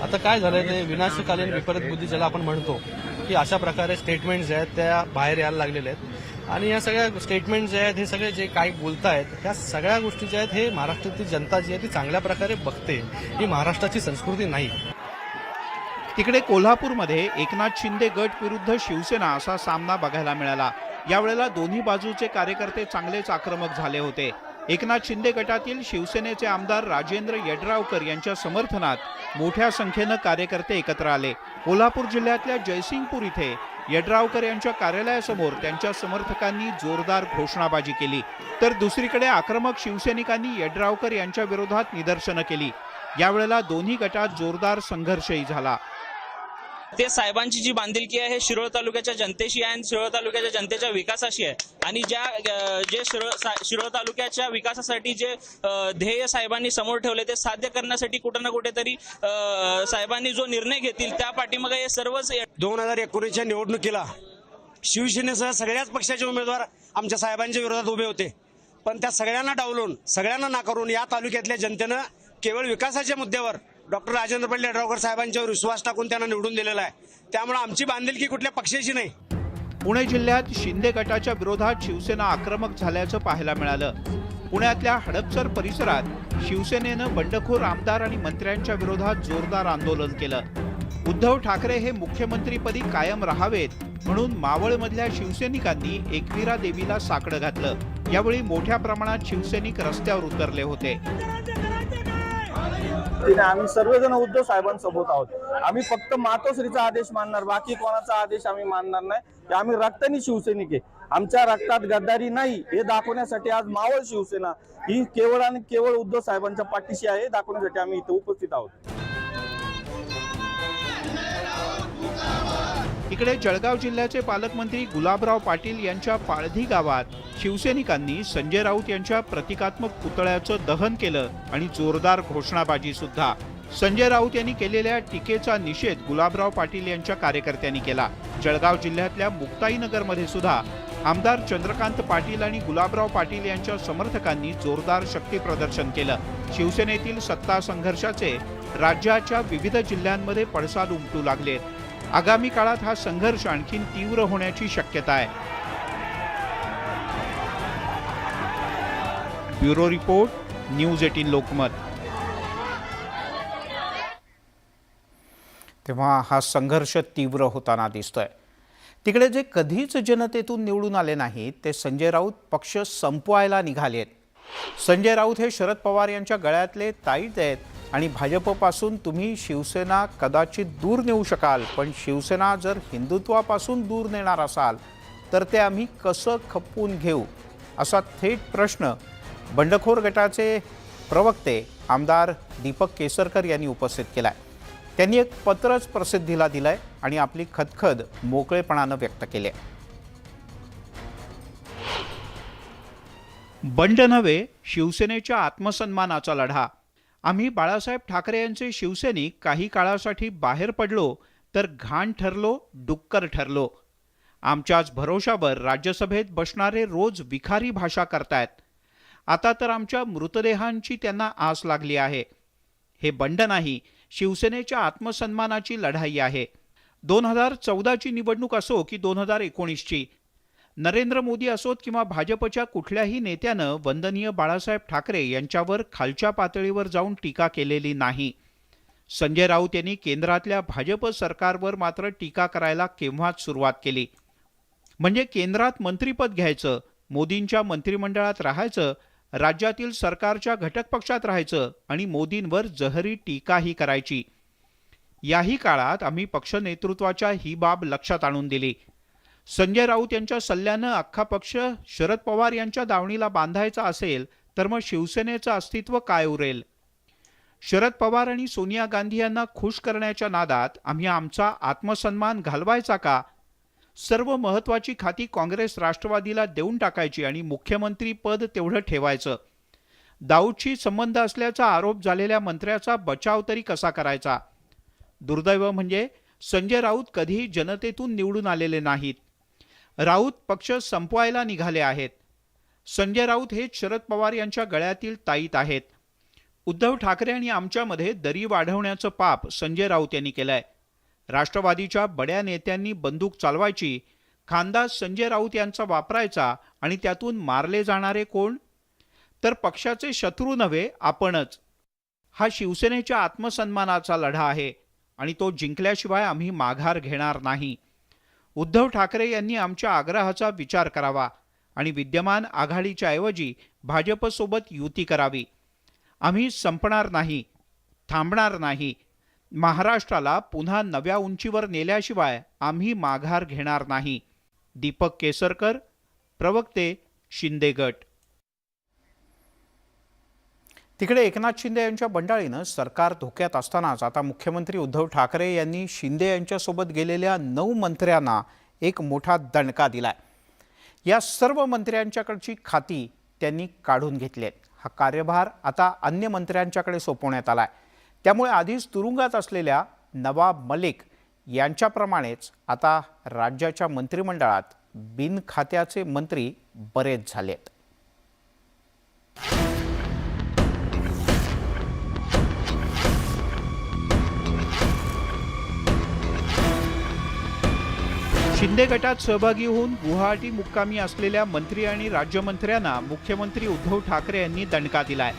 आता काय झालंय ते विनाशकालीन विपरीत बुद्धी ज्याला आपण म्हणतो की अशा प्रकारे स्टेटमेंट्स जे आहेत त्या बाहेर यायला लागलेल्या आहेत. आणि या सगळ्या स्टेटमेंट जे आहेत हे सगळे जे काही बोलतायत ह्या सगळ्या गोष्टी ज्या आहेत हे महाराष्ट्रातील जनता जी आहे ती चांगल्या प्रकारे बघते. ही महाराष्ट्राची संस्कृती नाही. तिकडे कोल्हापूरमध्ये एकनाथ शिंदे गट विरुद्ध शिवसेना असा सामना बघायला मिळाला. यावेळेला दोन्ही बाजूचे कार्यकर्ते चांगलेच आक्रमक झाले होते. एकनाथ शिंदे गटातील शिवसेनेचे आमदार राजेंद्र यड्रावकर यांच्या समर्थनात मोठ्या संख्येनं कार्यकर्ते एकत्र आले. कोल्हापूर जिल्ह्यातल्या जयसिंगपूर इथे यड्रावकर यांच्या कार्यालयासमोर त्यांच्या समर्थकांनी जोरदार घोषणाबाजी केली. तर दुसरीकडे आक्रमक शिवसैनिकांनी यड्रावकर यांच्या विरोधात निदर्शनं केली. यावेळेला दोन्ही गटात जोरदार संघर्षही झाला. ते साहेबांची जी बांधिलकी आहे हे शिरोळ तालुक्याच्या जनतेशी आहे आणि शिरोळ तालुक्याच्या जनतेच्या विकासाशी आहे. आणि जे शिरोळ तालुक्याच्या विकासासाठी जे ध्येय साहेबांनी समोर ठेवले ते साध्य करण्यासाठी कुठं ना कुठेतरी साहेबांनी जो निर्णय घेतील त्या पाठीमागे हे सर्वच. 2019च्या निवडणुकीला शिवसेनेसह सगळ्याच पक्षाचे उमेदवार आमच्या साहेबांच्या विरोधात उभे होते. पण त्या सगळ्यांना डावलून सगळ्यांना नाकारून या तालुक्यातल्या जनतेनं केवळ विकासाच्या मुद्द्यावर डॉक्टर राजेंद्र पाटील यड्रावकर साहेबांच्यावर विश्वास टाकून त्यांना निवडून दिलेला आहे. त्यामुळे आमची बांधिलकी कुठल्या पक्षाची नाही. पुणे जिल्ह्यात शिंदे गटाच्या विरोधात शिवसेना आक्रमक झाल्याचं पाहायला मिळालं. पुण्यातल्या हडपसर परिसरात शिवसेनेनं बंडखोर आमदार आणि मंत्र्यांच्या विरोधात जोरदार आंदोलन केलं. उद्धव ठाकरे हे मुख्यमंत्रीपदी कायम राहावेत म्हणून मावळमधल्या शिवसैनिकांनी एकवीरा देवीला साकडं घातलं. यावेळी मोठ्या प्रमाणात शिवसैनिक रस्त्यावर उतरले होते. आम्ही सर्वजण उद्धव साहेबांसोबत आहोत. आम्ही फक्त मातोश्रीचा आदेश मानणार, बाकी कोणाचा आदेश आम्ही मानणार नाही. आम्ही रक्तानी शिवसैनिक आहे, आमच्या रक्तात गद्दारी नाही हे दाखवण्यासाठी आज मावळ शिवसेना ही केवळ आणि केवळ उद्धव साहेबांच्या पाठीशी आहे दाखवण्यासाठी आम्ही इथे उपस्थित आहोत. इकडे जळगाव जिल्ह्याचे पालकमंत्री गुलाबराव पाटील यांच्या पाळधी गावात शिवसैनिकांनी संजय राऊत यांच्या प्रतिकात्मक पुतळ्याचं दहन केलं आणि जोरदार घोषणाबाजी सुद्धा. संजय राऊत यांनी केलेल्या टीकेचा निषेध गुलाबराव पाटील यांच्या कार्यकर्त्यांनी केला. जळगाव जिल्ह्यातल्या मुक्ताईनगरमध्ये सुद्धा आमदार चंद्रकांत पाटील आणि गुलाबराव पाटील यांच्या समर्थकांनी जोरदार शक्ती प्रदर्शन केलं. शिवसेनेतील सत्ता संघर्षाचे राज्याच्या विविध जिल्ह्यांमध्ये पडसाद उमटू लागलेत. आगामी काळात हा संघर्ष आणखी तीव्र होण्याची शक्यता आहे. Bureau report, news 18 Lokmat. तेव्हा हा संघर्ष तीव्र होताना दिसतोय. तिकडे जे कधीच जनतेतून निवडून आले नाहीत ते संजय राऊत पक्ष संपवायला निघालेत. संजय राऊत हे शरद पवार यांच्या गळ्यातले ताईत आहेत आणि भाजपपासून तुम्ही शिवसेना कदाचित दूर नेऊ शकाल, पण शिवसेना जर हिंदुत्वापासून दूर नेणार असाल तर ते आम्ही कसं खपवून घेऊ, असा थेट प्रश्न बंडखोर गटाचे प्रवक्ते आमदार दीपक केसरकर यांनी उपस्थित केलाय. त्यांनी एक पत्रच प्रसिद्धीला दिलंय आणि आपली खदखद मोकळेपणानं व्यक्त केली आहे. बंड नव्हे, शिवसेनेच्या आत्मसन्मानाचा लढा. आम्ही बाळासाहेब ठाकरे यांचे शिवसैनिक काही काळासाठी बाहेर पडलो तर घाण ठरलो, डुक्कर ठरलो. आमच्याच भरोशावर राज्यसभेत बसणारे रोज विखारी भाषा करतायत. आता तर आमच्या मृतदेहांची त्यांना आस लागली आहे. हे बंड नाही, शिवसेनेच्या आत्मसन्मानाची लढाई आहे. 2014ची निवडणूक असो की 2019ची, नरेंद्र मोदी असोत किंवा भाजपच्या कुठल्याही नेत्यानं वंदनीय बाळासाहेब ठाकरे यांच्यावर खालच्या पातळीवर जाऊन टीका केलेली नाही. संजय राऊत यांनी केंद्रातल्या भाजप सरकारवर मात्र टीका करायला केव्हाच सुरुवात केली. म्हणजे केंद्रात मंत्रिपद घ्यायचं, मोदींच्या मंत्रिमंडळात राहायचं, राज्यातील सरकारच्या घटक पक्षात राहायचं आणि मोदींवर जहरी टीकाही करायची. याही काळात आम्ही पक्ष नेतृत्वाच्या ही बाब लक्षात आणून दिली. संजय राऊत यांच्या सल्ल्यानं अख्खा पक्ष शरद पवार यांच्या दावणीला बांधायचा असेल तर मग शिवसेनेचं अस्तित्व काय उरेल? शरद पवार आणि सोनिया गांधी यांना खुश करण्याच्या नादात आम्ही आमचा आत्मसन्मान घालवायचा का? सर्व महत्त्वाची खाती काँग्रेस राष्ट्रवादीला देऊन टाकायची आणि मुख्यमंत्री पद तेवढं ठेवायचं. दाऊदशी संबंध असल्याचा आरोप झालेल्या मंत्र्याचा बचाव तरी कसा करायचा? दुर्दैव म्हणजे संजय राऊत कधीही जनतेतून निवडून आलेले नाहीत. राऊत पक्ष संपवायला निघाले आहेत. संजय राऊत हे शरद पवार यांच्या गळ्यातील ताईत आहेत. उद्धव ठाकरे आणि आमच्यामध्ये दरी वाढवण्याचं पाप संजय राऊत यांनी केलंय. राष्ट्रवादीच्या बड्या नेत्यांनी बंदूक चालवायची, खांदा संजय राऊत यांचा वापरायचा आणि त्यातून मारले जाणारे कोण? तर पक्षाचे शत्रू नव्हे, आपणच. हा शिवसेनेच्या आत्मसन्मानाचा लढा आहे आणि तो जिंकल्याशिवाय आम्ही माघार घेणार नाही. उद्धव ठाकरे यांनी आमच्या आग्रहाचा विचार करावा आणि विद्यमान आघाडीच्या ऐवजी भाजपसोबत युती करावी. आम्ही संपणार नाही, थांबणार नाही. महाराष्ट्राला पुन्हा नव्या उंचीवर नेल्याशिवाय आम्ही माघार घेणार नाही. दीपक केसरकर, प्रवक्ते, शिंदे गट. तिकडे एकनाथ शिंदे यांच्या बंडाळीनं सरकार धोक्यात असतानाच आता मुख्यमंत्री उद्धव ठाकरे यांनी शिंदे यांच्यासोबत गेलेल्या 9 मंत्र्यांना एक मोठा दणका दिलाय. या सर्व मंत्र्यांच्याकडची खाती त्यांनी काढून घेतलीत. हा कार्यभार आता अन्य मंत्र्यांच्याकडे सोपवण्यात आलाय. त्यामुळे आधीच तुरुंगात असलेल्या नवाब मलिक यांच्याप्रमाणेच आता राज्याच्या मंत्रिमंडळात बिनखात्याचे मंत्री बरेच झालेत. शिंदे गटात सहभागी होऊन गुवाहाटी मुक्कामी असलेल्या मंत्री आणि राज्यमंत्र्यांना मुख्यमंत्री उद्धव ठाकरे यांनी दणका दिलाय.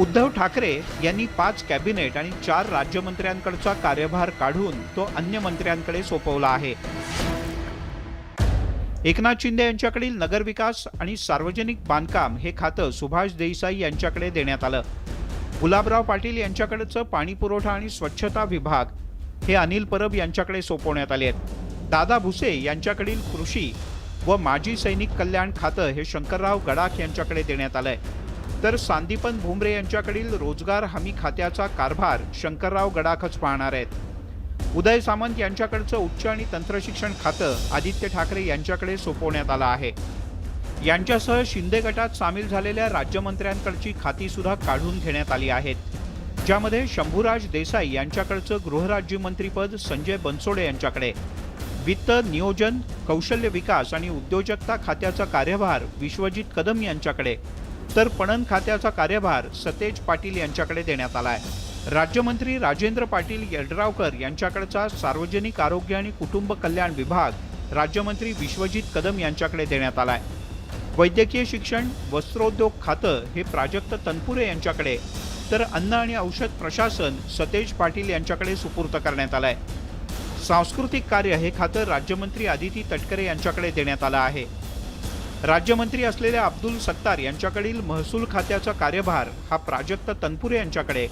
उद्धव ठाकरे यांनी 5 कॅबिनेट आणि 4 राज्यमंत्र्यांकडचा कार्यभार काढून तो अन्य मंत्र्यांकडे सोपवला आहे. एकनाथ शिंदे यांच्याकडील नगरविकास आणि सार्वजनिक बांधकाम हे खातं सुभाष देसाई यांच्याकडे देण्यात आलं. गुलाबराव पाटील यांच्याकडचं पाणी पुरवठा आणि स्वच्छता विभाग हे अनिल परब यांच्याकडे सोपवण्यात आले आहेत. दादा भुसे यांच्याकडील कृषी व माजी सैनिक कल्याण खातं हे शंकरराव गडाख यांच्याकडे देण्यात आलंय. तर सांदीपन भुमरे यांच्याकडील रोजगार हमी खात्याचा कारभार शंकरराव गडाखच पाहणार आहेत. उदय सामंत यांच्याकडचं उच्च आणि तंत्रशिक्षण खातं आदित्य ठाकरे यांच्याकडे सोपवण्यात आलं आहे. यांच्यासह शिंदे गटात सामील झालेल्या राज्यमंत्र्यांकडची खाती सुद्धा काढून घेण्यात आली आहेत, ज्यामध्ये शंभूराज देसाई यांच्याकडचं गृहराज्यमंत्रीपद संजय बनसोडे यांच्याकडे, वित्त, नियोजन, कौशल्य विकास आणि उद्योजकता खात्याचा कार्यभार विश्वजित कदम यांच्याकडे, तर पणन खात्याचा कार्यभार सतेज पाटील यांच्याकडे देण्यात आला आहे. राज्यमंत्री राजेंद्र पाटील यड्रावकर यांच्याकडचा सार्वजनिक आरोग्य आणि कुटुंब कल्याण विभाग राज्यमंत्री विश्वजित कदम यांच्याकडे देण्यात आला आहे. वैद्यकीय शिक्षण, वस्त्रोद्योग खातं हे प्राजक्त तनपुरे यांच्याकडे, तर अन्न आणि औषध प्रशासन सतेज पाटील यांच्याकडे सुपूर्द करण्यात आलं आहे. सांस्कृतिक कार्य हे खातं राज्यमंत्री आदिती तटकरे यांच्याकडे देण्यात आलं आहे. राज्यमंत्री असलेल्या अब्दुल सत्तार यांच्याकडील महसूल खात्याचा कार्यभार हा प्राजक्त तनपुरे यांच्याकडे,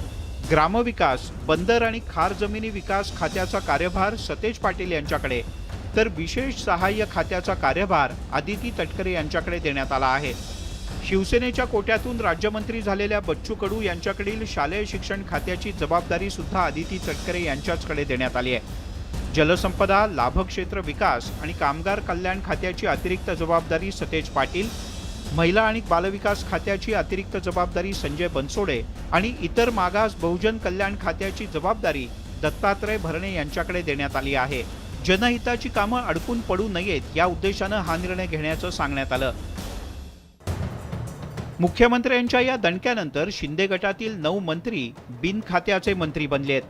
ग्रामविकास, बंदर आणि खार जमिनी विकास खात्याचा कार्यभार सतेज पाटील यांच्याकडे, तर विशेष सहाय्य खात्याचा कार्यभार आदिती तटकरे यांच्याकडे देण्यात आला आहे. शिवसेनेच्या कोट्यातून राज्यमंत्री झालेल्या बच्चू कडू यांच्याकडील शालेय शिक्षण खात्याची जबाबदारी सुद्धा आदिती तटकरे यांच्याचकडे देण्यात आली आहे. जलसंपदा, लाभक्षेत्र विकास आणि कामगार कल्याण खात्याची अतिरिक्त जबाबदारी सतेज पाटील, महिला आणि बालविकास खात्याची अतिरिक्त जबाबदारी संजय बनसोडे आणि इतर मागास बहुजन कल्याण खात्याची जबाबदारी दत्तात्रय भरणे यांच्याकडे देण्यात आली आहे. जनहिताची कामं अडकून पडू नयेत या उद्देशानं हा निर्णय घेण्याचं सांगण्यात आलं. मुख्यमंत्र्यांच्या या दणक्यानंतर शिंदे गटातील 9 मंत्री बिनखात्याचे मंत्री बनलेत.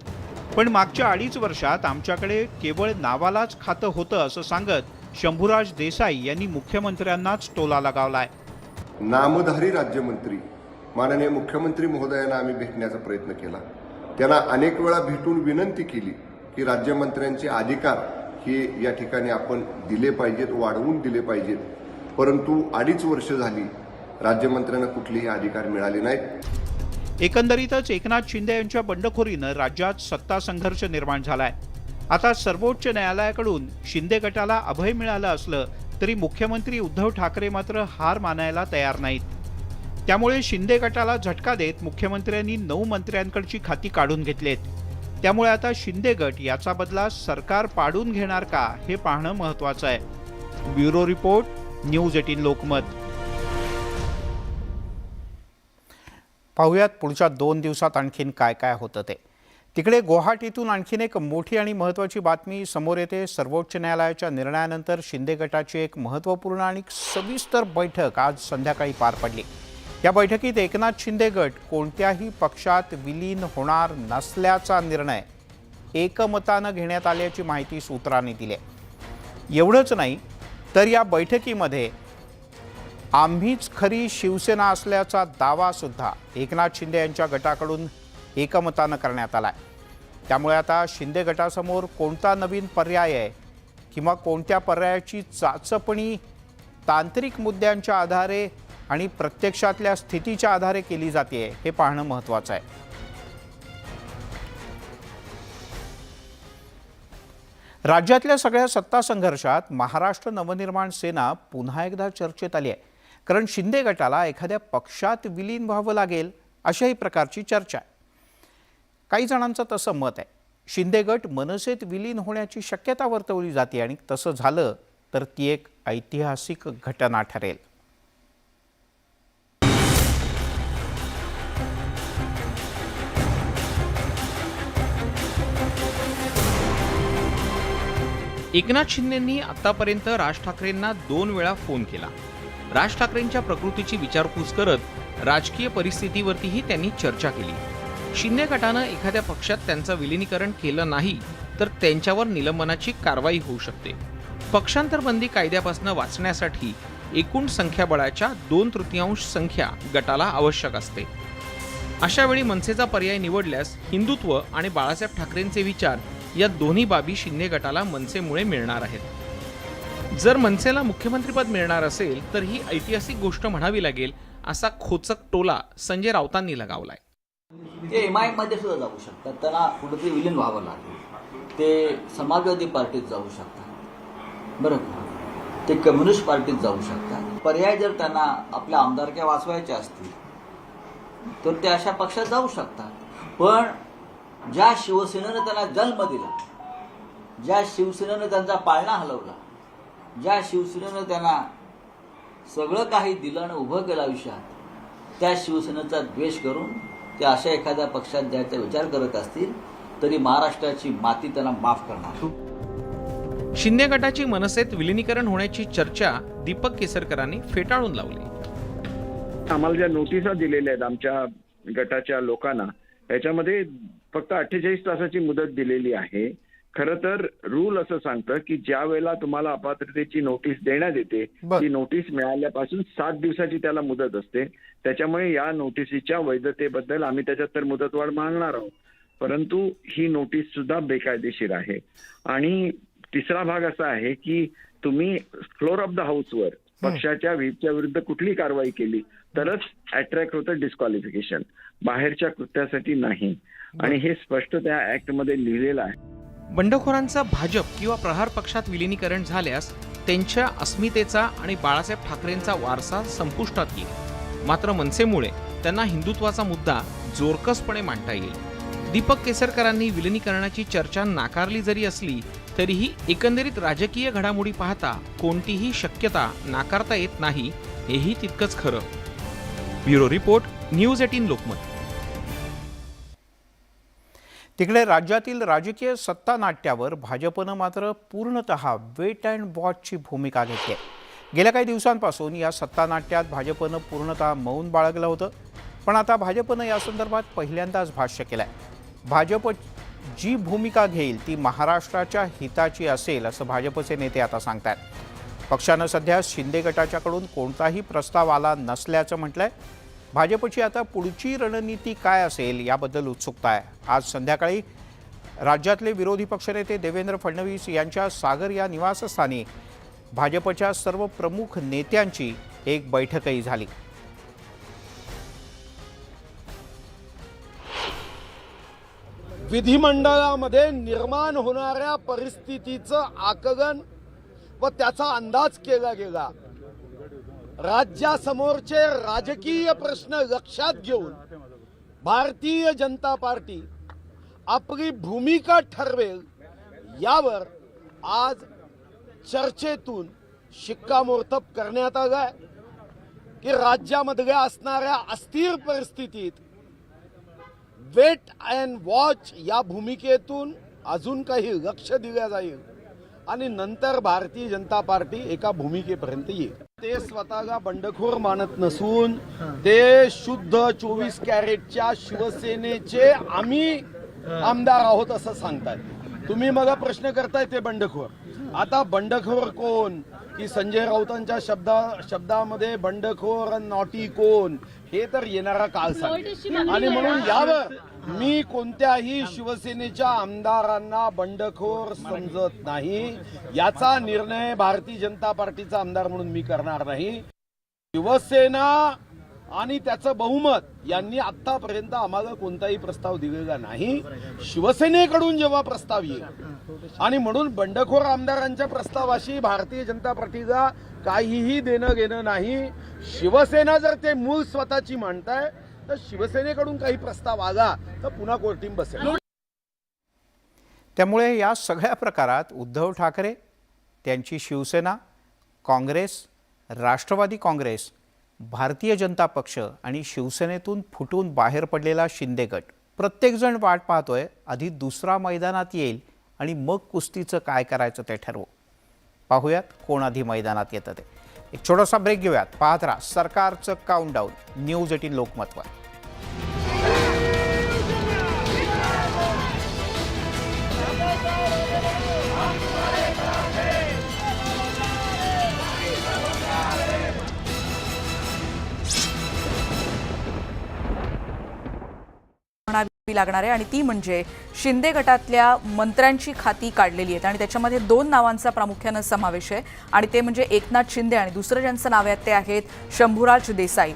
पण मागच्या 2.5 वर्षात आमच्याकडे केवळ नावालाच खातं होतं असं सांगत शंभूराज देसाई यांनी मुख्यमंत्र्यांनाच टोला लगावलाय. नामधारी राज्यमंत्री माननीय मुख्यमंत्री महोदयांना आम्ही भेटण्याचा प्रयत्न केला. त्यांना अनेक वेळा भेटून विनंती केली की राज्यमंत्र्यांचे अधिकार हे या ठिकाणी आपण दिले पाहिजेत, वाढवून दिले पाहिजेत. परंतु 2.5 वर्ष झाली राज्यमंत्र्यांना कुठलेही अधिकार मिळाले नाहीत. एकंदरीतच एकनाथ शिंदे यांच्या बंडखोरीनं राज्यात सत्ता संघर्ष निर्माण झालाय. आता सर्वोच्च न्यायालयाकडून शिंदे गटाला अभय मिळालं असलं तरी मुख्यमंत्री उद्धव ठाकरे मात्र हार मानायला तयार नाहीत. त्यामुळे शिंदे गटाला झटका देत मुख्यमंत्र्यांनी 9 मंत्र्यांकडची खाती काढून घेतलेत. त्यामुळे आता शिंदे गट याचा बदला सरकार पाडून घेणार का हे पाहणं महत्त्वाचं आहे. Bureau report, news 18 Lokmat. पाहुयात पुढच्या 2 दिवसात आणखीन काय काय होतं ते. तिकडे गुवाहाटीतून आणखीन एक मोठी आणि महत्त्वाची बातमी समोर येते. सर्वोच्च न्यायालयाच्या निर्णयानंतर शिंदे गटाची एक महत्त्वपूर्ण आणि सविस्तर बैठक आज संध्याकाळी पार पडली. या बैठकीत एकनाथ शिंदे गट कोणत्याही पक्षात विलीन होणार नसल्याचा निर्णय एकमतानं घेण्यात आल्याची माहिती सूत्रांनी दिली. एवढंच नाही तर या बैठकीमध्ये आम्हीच खरी शिवसेना असल्याचा दावा सुद्धा एकनाथ शिंदे यांच्या गटाकडून एकमतानं करण्यात आलाय. त्यामुळे आता शिंदे गटासमोर कोणता नवीन पर्याय आहे किंवा कोणत्या पर्यायाची चाचपणी तांत्रिक मुद्द्यांच्या आधारे आणि प्रत्यक्षातल्या स्थितीच्या आधारे केली जाते हे पाहणं महत्त्वाचं आहे. राज्यातल्या सगळ्या सत्ता संघर्षात महाराष्ट्र नवनिर्माण सेना पुन्हा एकदा चर्चेत आली आहे. कारण शिंदे गटाला एखाद्या पक्षात विलीन व्हावं लागेल अशाही प्रकारची चर्चा आहे. काही जणांचं तसं मत आहे. शिंदे गट मनसेत विलीन होण्याची शक्यता वर्तवली जाते आणि तसं झालं तर ती एक ऐतिहासिक घटना ठरेल. एकनाथ शिंदेंनी आतापर्यंत राज ठाकरेंना 2 वेळा फोन केला. राज ठाकरेंच्या प्रकृतीची विचारपूस करत राजकीय परिस्थितीवरतीही त्यांनी चर्चा केली. शिंदे गटानं एखाद्या पक्षात त्यांचं विलिनीकरण केलं नाही तर त्यांच्यावर निलंबनाची कारवाई होऊ शकते. पक्षांतर बंदी कायद्यापासून वाचण्यासाठी एकूण संख्याबळाच्या 2/3 संख्या गटाला आवश्यक असते. अशा वेळी मनसेचा पर्याय निवडल्यास हिंदुत्व आणि बाळासाहेब ठाकरेंचे विचार या दोन्ही बाबी शिंदे गटाला मनसेमुळे मिळणार आहेत. जर मनसेला मुख्यमंत्रीपद मिळणार असेल तर ही ऐतिहासिक गोष्ट म्हणावी लागेल असा खोचक टोला संजय राऊतांनी लगावलाय. ते MIM मध्ये सुद्धा जाऊ शकतात, त्यांना कुठेतरी विलीन व्हावं लागेल. ते समाजवादी पार्टीत जाऊ शकतात, बरं का, ते कम्युनिस्ट पार्टीत जाऊ शकतात. पर्याय जर त्यांना आपल्या आमदारक्या वाचवायच्या असतील तर ते अशा पक्षात जाऊ शकतात. पण ज्या शिवसेनेनं त्यांना जन्म दिला, ज्या शिवसेनेनं त्यांचा पाळणा हलवला, ज्या शिवसेनेनं त्यांना सगळं काही दिलं आणि उभं केलं आयुष्यात, त्या शिवसेनेचा द्वेष करून ते अशा एखाद्या पक्षात जायचा विचार करत असतील तरी महाराष्ट्राची माती त्यांना माफ करणार. शिंदे गटाची मनसेत विलिनीकरण होण्याची चर्चा दीपक केसरकरांनी फेटाळून लावली. आम्हाला ज्या नोटिसा दिलेल्या आहेत आमच्या गटाच्या लोकांना, याच्यामध्ये फक्त 48 तासाची मुदत दिलेली आहे. खरं तर रूल असं सांगतं की ज्या वेळेला तुम्हाला अपात्रतेची नोटीस देण्यात येते ती नोटीस मिळाल्यापासून 7 दिवसाची त्याला मुदत असते. त्याच्यामुळे या नोटिसीच्या वैधतेबद्दल आम्ही त्याच्यात तर मुदतवाढ मागणार आहोत, परंतु ही नोटीस सुद्धा बेकायदेशीर आहे. आणि तिसरा भाग असा आहे की तुम्ही फ्लोर ऑफ द हाऊसवर पक्षाच्या व्हीपच्या विरुद्ध कुठली कारवाई केली तरच अट्रॅक्ट होतं डिस्क्वालिफिकेशन, बाहेरच्या कृत्यासाठी नाही. आणि हे स्पष्ट त्या ऍक्ट मध्ये लिहिलेलं आहे. बंडखोरांचं भाजप किंवा प्रहार पक्षात विलिनीकरण झाल्यास त्यांच्या अस्मितेचा आणि बाळासाहेब ठाकरेंचा वारसा संपुष्टात येईल. मात्र मनसेमुळे त्यांना हिंदुत्वाचा मुद्दा जोरकसपणे मांडता येईल. दीपक केसरकरांनी विलिनीकरणाची चर्चा नाकारली जरी असली तरीही एकंदरीत राजकीय घडामोडी पाहता कोणतीही शक्यता नाकारता येत नाही हेही तितकंच खरं. Bureau report, news 18 Lokmat. तिकडे राज्यातील राजकीय सत्ता नाट्यावर भाजपनं मात्र पूर्णतः वेट अँड वॉचची भूमिका घेतली आहे. गेल्या काही दिवसांपासून या सत्ता नाट्यात भाजपनं पूर्णतः मौन बाळगलं होतं, पण आता भाजपनं या संदर्भात पहिल्यांदाच भाष्य केलं आहे. भाजप जी भूमिका घेईल ती महाराष्ट्राच्या हिताची असेल असं भाजपचे नेते आता सांगतायत. पक्षानं सध्या शिंदे गटाच्याकडून कोणताही प्रस्ताव आला नसल्याचं म्हटलंय. भाजपची आता पुढची रणनीती काय असेल याबद्दल उत्सुकता आहे. आज संध्याकाळी राज्यातले विरोधी पक्षनेते देवेंद्र फडणवीस यांच्या सागर या निवासस्थानी भाजपच्या सर्व प्रमुख नेत्यांची एक बैठकही झाली. विधिमंडळामध्ये निर्माण होणाऱ्या परिस्थितीचं आकलन व त्याचा अंदाज केला गेला. राज्यासमोरचे राजकीय प्रश्न लक्षात घेऊन भारतीय जनता पार्टी आपली भूमिका ठरवेल यावर आज चर्चेतून शिक्कामोर्तब करण्यात आलाय की राज्यामधल्या असणाऱ्या अस्थिर परिस्थितीत वेट अँड वॉच या भूमिकेतून अजून काही लक्ष दिलं जाईल आणि नंतर भारतीय जनता पार्टी एका भूमिकेपर्यंत येईल. ते स्वतःला बंडखोर मानत नसून ते शुद्ध 24 कॅरेटच्या शिवसेनेचे आम्ही आमदार आहोत असं सांगतायत. तुम्ही मला प्रश्न करताय ते बंडखोर. आता बंडखोर कोण की संजय राऊतांच्या शब्दामध्ये बंडखोर नॉटी कोण हे तर येणारा काळ सांगेल. आणि म्हणून यावर मी कोणत्याही शिवसेनेच्या आमदारांना बंडखोर समजत नाही. याचा निर्णय भारतीय जनता पार्टीचा आमदार म्हणून मी करणार नाही. शिवसेना आणि त्याचं बहुमत यांनी आतापर्यंत आम्हाला कोणताही प्रस्ताव दिलेला नाही. शिवसेनेकडून जेव्हा प्रस्ताव येईल आणि म्हणून बंडखोर आमदारांच्या प्रस्तावाशी भारतीय जनता पार्टीला काहीही देणं घेणं नाही. शिवसेना जर ते मूळ स्वतःची मांडताय तर शिवसेनेकडून काही प्रस्ताव आला तर पुन्हा कोर्टीम बसेल. त्यामुळे या सगळ्या प्रकारात उद्धव ठाकरे, त्यांची शिवसेना, काँग्रेस, राष्ट्रवादी काँग्रेस, भारतीय जनता पक्ष आणि शिवसेनेतून फुटून बाहेर पडलेला शिंदे गट प्रत्येकजण वाट पाहतोय आधी दुसरा मैदानात येईल आणि मग कुस्तीचं काय करायचं ते ठरवू. पाहूयात कोण आधी मैदानात येतं ते. एक छोटासा ब्रेक घेऊयात. पाहत राहा सरकारचं काउंटडाऊन न्यूज 18 लोकमतवर. म्हणावी लागणार आहे आणि ती म्हणजे शिंदे गटातल्या मंत्र्यांची खाती काढलेली आहेत आणि त्याच्यामध्ये 2 नावांचा प्रामुख्याने समावेश आहे आणि ते म्हणजे एकनाथ शिंदे आणि दुसरं ज्यांचं नाव आहे ते आहेत शंभूराज देसाई.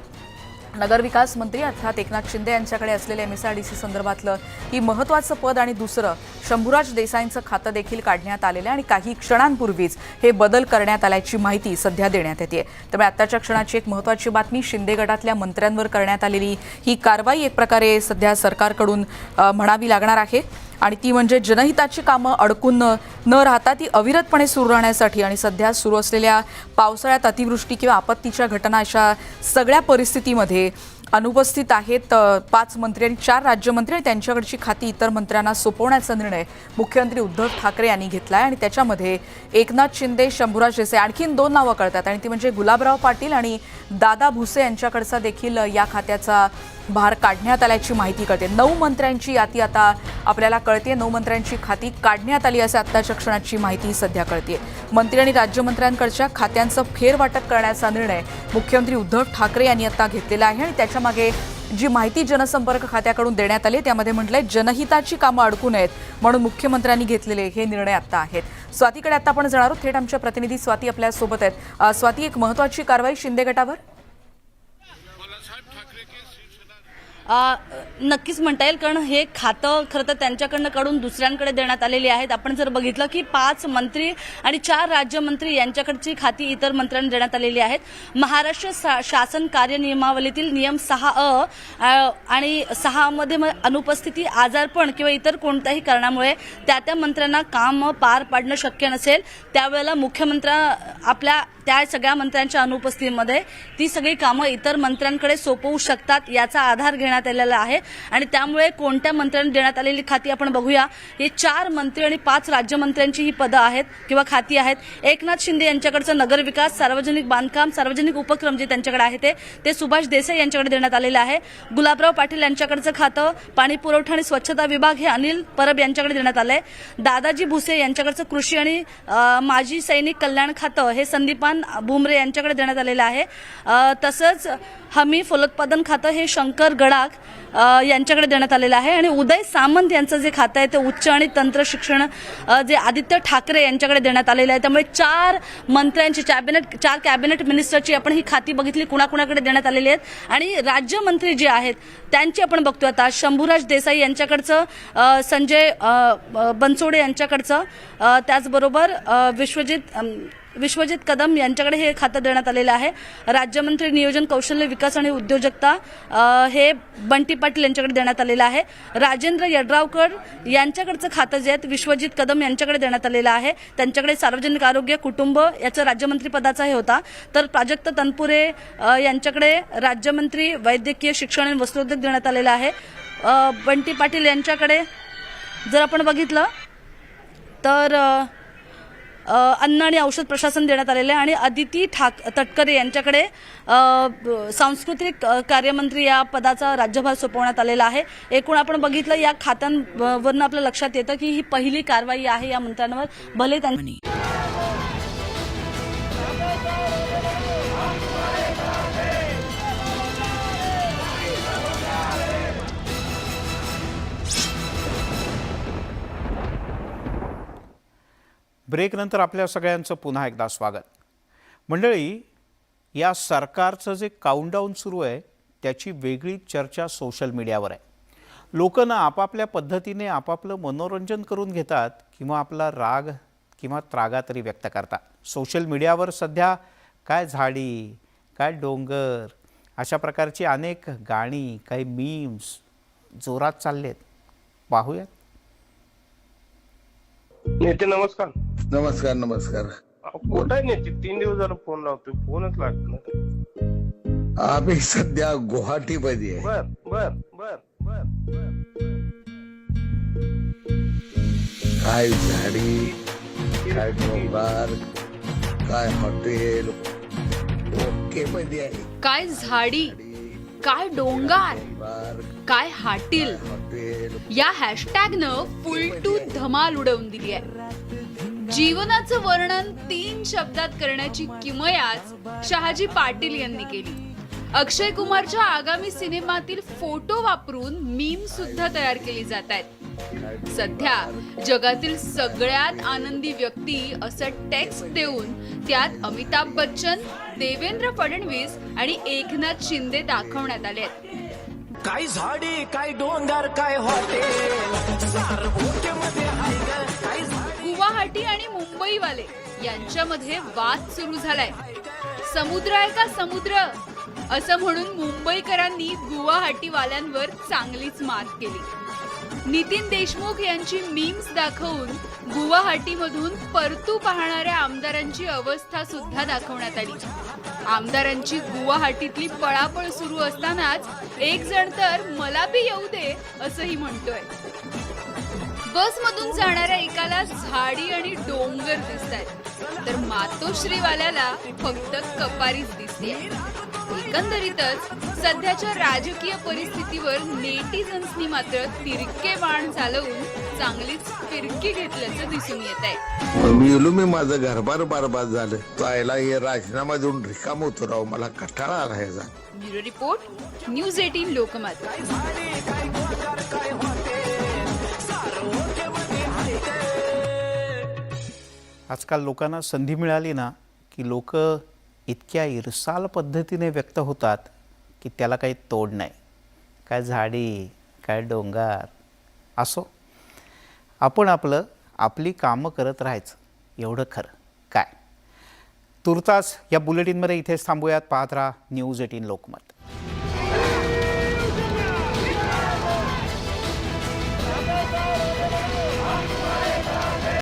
नगरविकास मंत्री अर्थात एकनाथ शिंदे यांच्याकडे असलेले MSRDC संदर्भातलं ही महत्त्वाचं पद आणि दुसरं शंभूराज देसाईंचं खातं देखील काढण्यात आलेलं आहे आणि काही क्षणांपूर्वीच हे बदल करण्यात आल्याची माहिती सध्या देण्यात येते. त्यामुळे आत्ताच्या क्षणाची एक महत्त्वाची बातमी शिंदे गटातल्या मंत्र्यांवर करण्यात आलेली ही कारवाई एक प्रकारे सध्या सरकारकडून म्हणावी लागणार आहे आणि ती म्हणजे जनहिताची कामं अडकून न राहता ती अविरतपणे सुरू राहण्यासाठी आणि सध्या सुरू असलेल्या पावसाळ्यात अतिवृष्टी किंवा आपत्तीच्या घटना अशा सगळ्या परिस्थितीमध्ये अनुपस्थित आहेत 5 मंत्री आणि 4 राज्यमंत्री आणि त्यांच्याकडची खाती इतर मंत्र्यांना सोपवण्याचा निर्णय मुख्यमंत्री उद्धव ठाकरे यांनी घेतला आहे आणि त्याच्यामध्ये एकनाथ शिंदे, शंभूराज देसाई, आणखीन 2 नावं कळतात आणि ती म्हणजे गुलाबराव पाटील आणि दादा भुसे यांच्याकडचा देखील या खात्याचा भार काढण्यात आल्याची माहिती कळते. 9 मंत्र्यांची यादी आता आपल्याला कळते. 9 मंत्र्यांची खाती काढण्यात आली असे आत्ताच्या क्षणाची माहिती सध्या कळते. मंत्री आणि राज्यमंत्र्यांकडच्या खात्यांचं फेरवाटप करण्याचा निर्णय मुख्यमंत्री उद्धव ठाकरे यांनी आता घेतलेला आहे आणि त्याच्यामागे जी माहिती जनसंपर्क खात्याकडून देण्यात आली त्यामध्ये म्हटलंय जनहिताची कामं अडकू नयेत म्हणून मुख्यमंत्र्यांनी घेतलेले हे निर्णय आता आहेत. स्वातीकडे आता आपण जाणार आहोत. थेट आमच्या प्रतिनिधी स्वाती आपल्यासोबत आहेत. स्वाती, एक महत्त्वाची कारवाई शिंदे गटावर. नक्कीच म्हणता येईल, कारण हे खातं खरं तर त्यांच्याकडनं काढून दुसऱ्यांकडे देण्यात आलेली आहेत. आपण जर बघितलं की 5 मंत्री आणि 4 राज्यमंत्री यांच्याकडची खाती इतर मंत्र्यांना देण्यात आलेली आहेत. महाराष्ट्र शासन कार्यनियमावलीतील नियम 6 आणि 6 मध्ये अनुपस्थिती, आजारपण किंवा इतर कोणत्याही कारणामुळे त्या मंत्र्यांना काम पार पाडणं शक्य नसेल त्यावेळेला मुख्यमंत्री आपल्या त्या सगळ्या मंत्र्यांच्या अनुपस्थितीमध्ये ती सगळी कामं इतर मंत्र्यांकडे सोपवू शकतात याचा आधार घेण्यात आलेला आहे. आणि त्यामुळे कोणत्या मंत्र्यांना देण्यात आलेली खाती आपण बघूया. हे 4 मंत्री आणि 5 राज्यमंत्र्यांची ही पदं आहेत किंवा खाती आहेत. एकनाथ शिंदे यांच्याकडचं नगरविकास, सार्वजनिक बांधकाम, सार्वजनिक उपक्रम जे त्यांच्याकडे आहे ते सुभाष देसाई यांच्याकडे देण्यात आलेले आहे. गुलाबराव पाटील यांच्याकडचं खातं पाणी पुरवठा आणि स्वच्छता विभाग हे अनिल परब यांच्याकडे देण्यात आलंय. दादाजी भुसे यांच्याकडचं कृषी आणि माजी सैनिक कल्याण खातं हे संदीपान भुमरे यांच्याकडे देण्यात आलेलं आहे. तसंच हमी फलोत्पादन खातं हे शंकर गडाख यांच्याकडे देण्यात आलेलं आहे. आणि उदय सामंत यांचं जे खातं आहे ते उच्च आणि तंत्र शिक्षण जे आदित्य ठाकरे यांच्याकडे देण्यात आलेलं आहे. त्यामुळे 4 मंत्र्यांची 4 कॅबिनेट मिनिस्टरची आपण ही खाती बघितली कुणाकुणाकडे देण्यात आलेली आहेत. आणि राज्यमंत्री जे आहेत त्यांची आपण बघतोय आता शंभूराज देसाई यांच्याकडचं, संजय बनसोडे यांच्याकडचं, त्याचबरोबर विश्वजित कदम यांच्याकडे हे खातं देण्यात आलेलं आहे. राज्यमंत्री नियोजन, कौशल्य विकास आणि उद्योजकता हे बंटी पाटील यांच्याकडे देण्यात आलेलं आहे. राजेंद्र यड्रावकर यांच्याकडचं खातं जे आहे विश्वजित कदम यांच्याकडे देण्यात आलेलं आहे. त्यांच्याकडे सार्वजनिक आरोग्य, कुटुंब याचं राज्यमंत्री पदाचा हे होता. तर प्राजक्त तनपुरे यांच्याकडे राज्यमंत्री वैद्यकीय शिक्षण आणि वस्त्रोद्योग देण्यात आलेला आहे. बंटी पाटील यांच्याकडे जर आपण बघितलं तर अन्न आणि औषध प्रशासन देण्यात आलेलं आहे. आणि अदिती तटकरे यांच्याकडे सांस्कृतिक कार्यमंत्री या पदाचा राज्यभार सोपवण्यात आलेला आहे. एकूण आपण बघितलं या खात्यांवरून आपल्या लक्षात येतं की ही पहिली कारवाई आहे या मंत्र्यांवर. भले त्यांनी ब्रेकनंतर आपल्या सगळ्यांचं पुन्हा एकदा स्वागत. मंडळी, या सरकारचं जे काउंटडाऊन सुरू आहे त्याची वेगळी चर्चा सोशल मीडियावर आहे. लोक ना आपापल्या पद्धतीने आपापलं मनोरंजन करून घेतात किंवा आपला राग किंवा त्रागा तरी व्यक्त करतात. सोशल मीडियावर सध्या काय झाडी, काय डोंगर अशा प्रकारची अनेक गाणी, काही मीम्स जोरात चाललेत. पाहूयात. नेते नमस्कार. नमस्कार. नमस्कार. कुठं आहे नेते? 3 दिवस झालं फोन लावतोय, फोनच लागत नाही. आम्ही सध्या गुवाहाटी मध्ये आहे. बर बर बर बर काय झाडी, काय डोंगर, काय हॉटेल, ओके मध्ये आहे. काय झाडी, काय डोंगर, काय हाटील या हॅशटॅगनं फुल टू धमाल उडवून दिली आहे. जीवनाचं वर्णन 3 शब्दात करण्याची किमयाच शहाजी पाटील यांनी केली. अक्षय कुमारच्या आगामी सिनेमातील फोटो वापरून मीम सुद्धा तयार केली जात आहेत. सध्या जगातील सगळ्यात आनंदी व्यक्ती असं टेक्स्ट देऊन त्यात अमिताभ बच्चन, देवेंद्र फडणवीस आणि एकनाथ शिंदे दाखवण्यात आले आहेत. काय झाडी, काय डोंगर, काय हॉटेल, गुवाहाटी आणि मुंबईवाले यांच्यामध्ये वाद सुरू झालाय. समुद्र आहे का समुद्र असं म्हणून मुंबईकरांनी गुवाहाटीवाल्यांवर चांगलीच मात केली. नितीन देशमुख यांची मीम्स दाखवून गुवाहाटीमधून परतू पाहणाऱ्या आमदारांची अवस्था सुद्धा दाखवण्यात आली. आमदारांची गुवाहाटीतली पळापळ सुरू असतानाच एक जण तर मला बी येऊ दे असंही म्हणतोय. बसमधून जाणाऱ्या एकाला झाडी आणि डोंगर दिसतायत तर मातोश्रीवाल्याला फक्त कपारीच दिसते. एकंदरीतच सध्याच्या राजकीय परिस्थितीवर नेटिझन्सनी मात्र तिरके बाण चालवून चांगलीच फिरकी घेतल्याचं दिसून येत आहे. मी माझं घरबार बरबाद झालं. तो आयला हे राजीनामा देऊन रिकाम होतो राव. मला कंटाळा आला ह्याचा. Bureau report, news 18 Lokmat. आजकाल लोकांना संधी मिळाली ना की लोक इतक्या इरसाल पद्धतीने व्यक्त होतात की त्याला काही तोड नाही. काय झाडी, काय डोंगर असो, आपण आपली कामं करत राहायचं एवढं खरं. काय तुर्तास या बुलेटिनमध्ये इथेच थांबूयात. पाहत राहा न्यूज 18 लोकमत.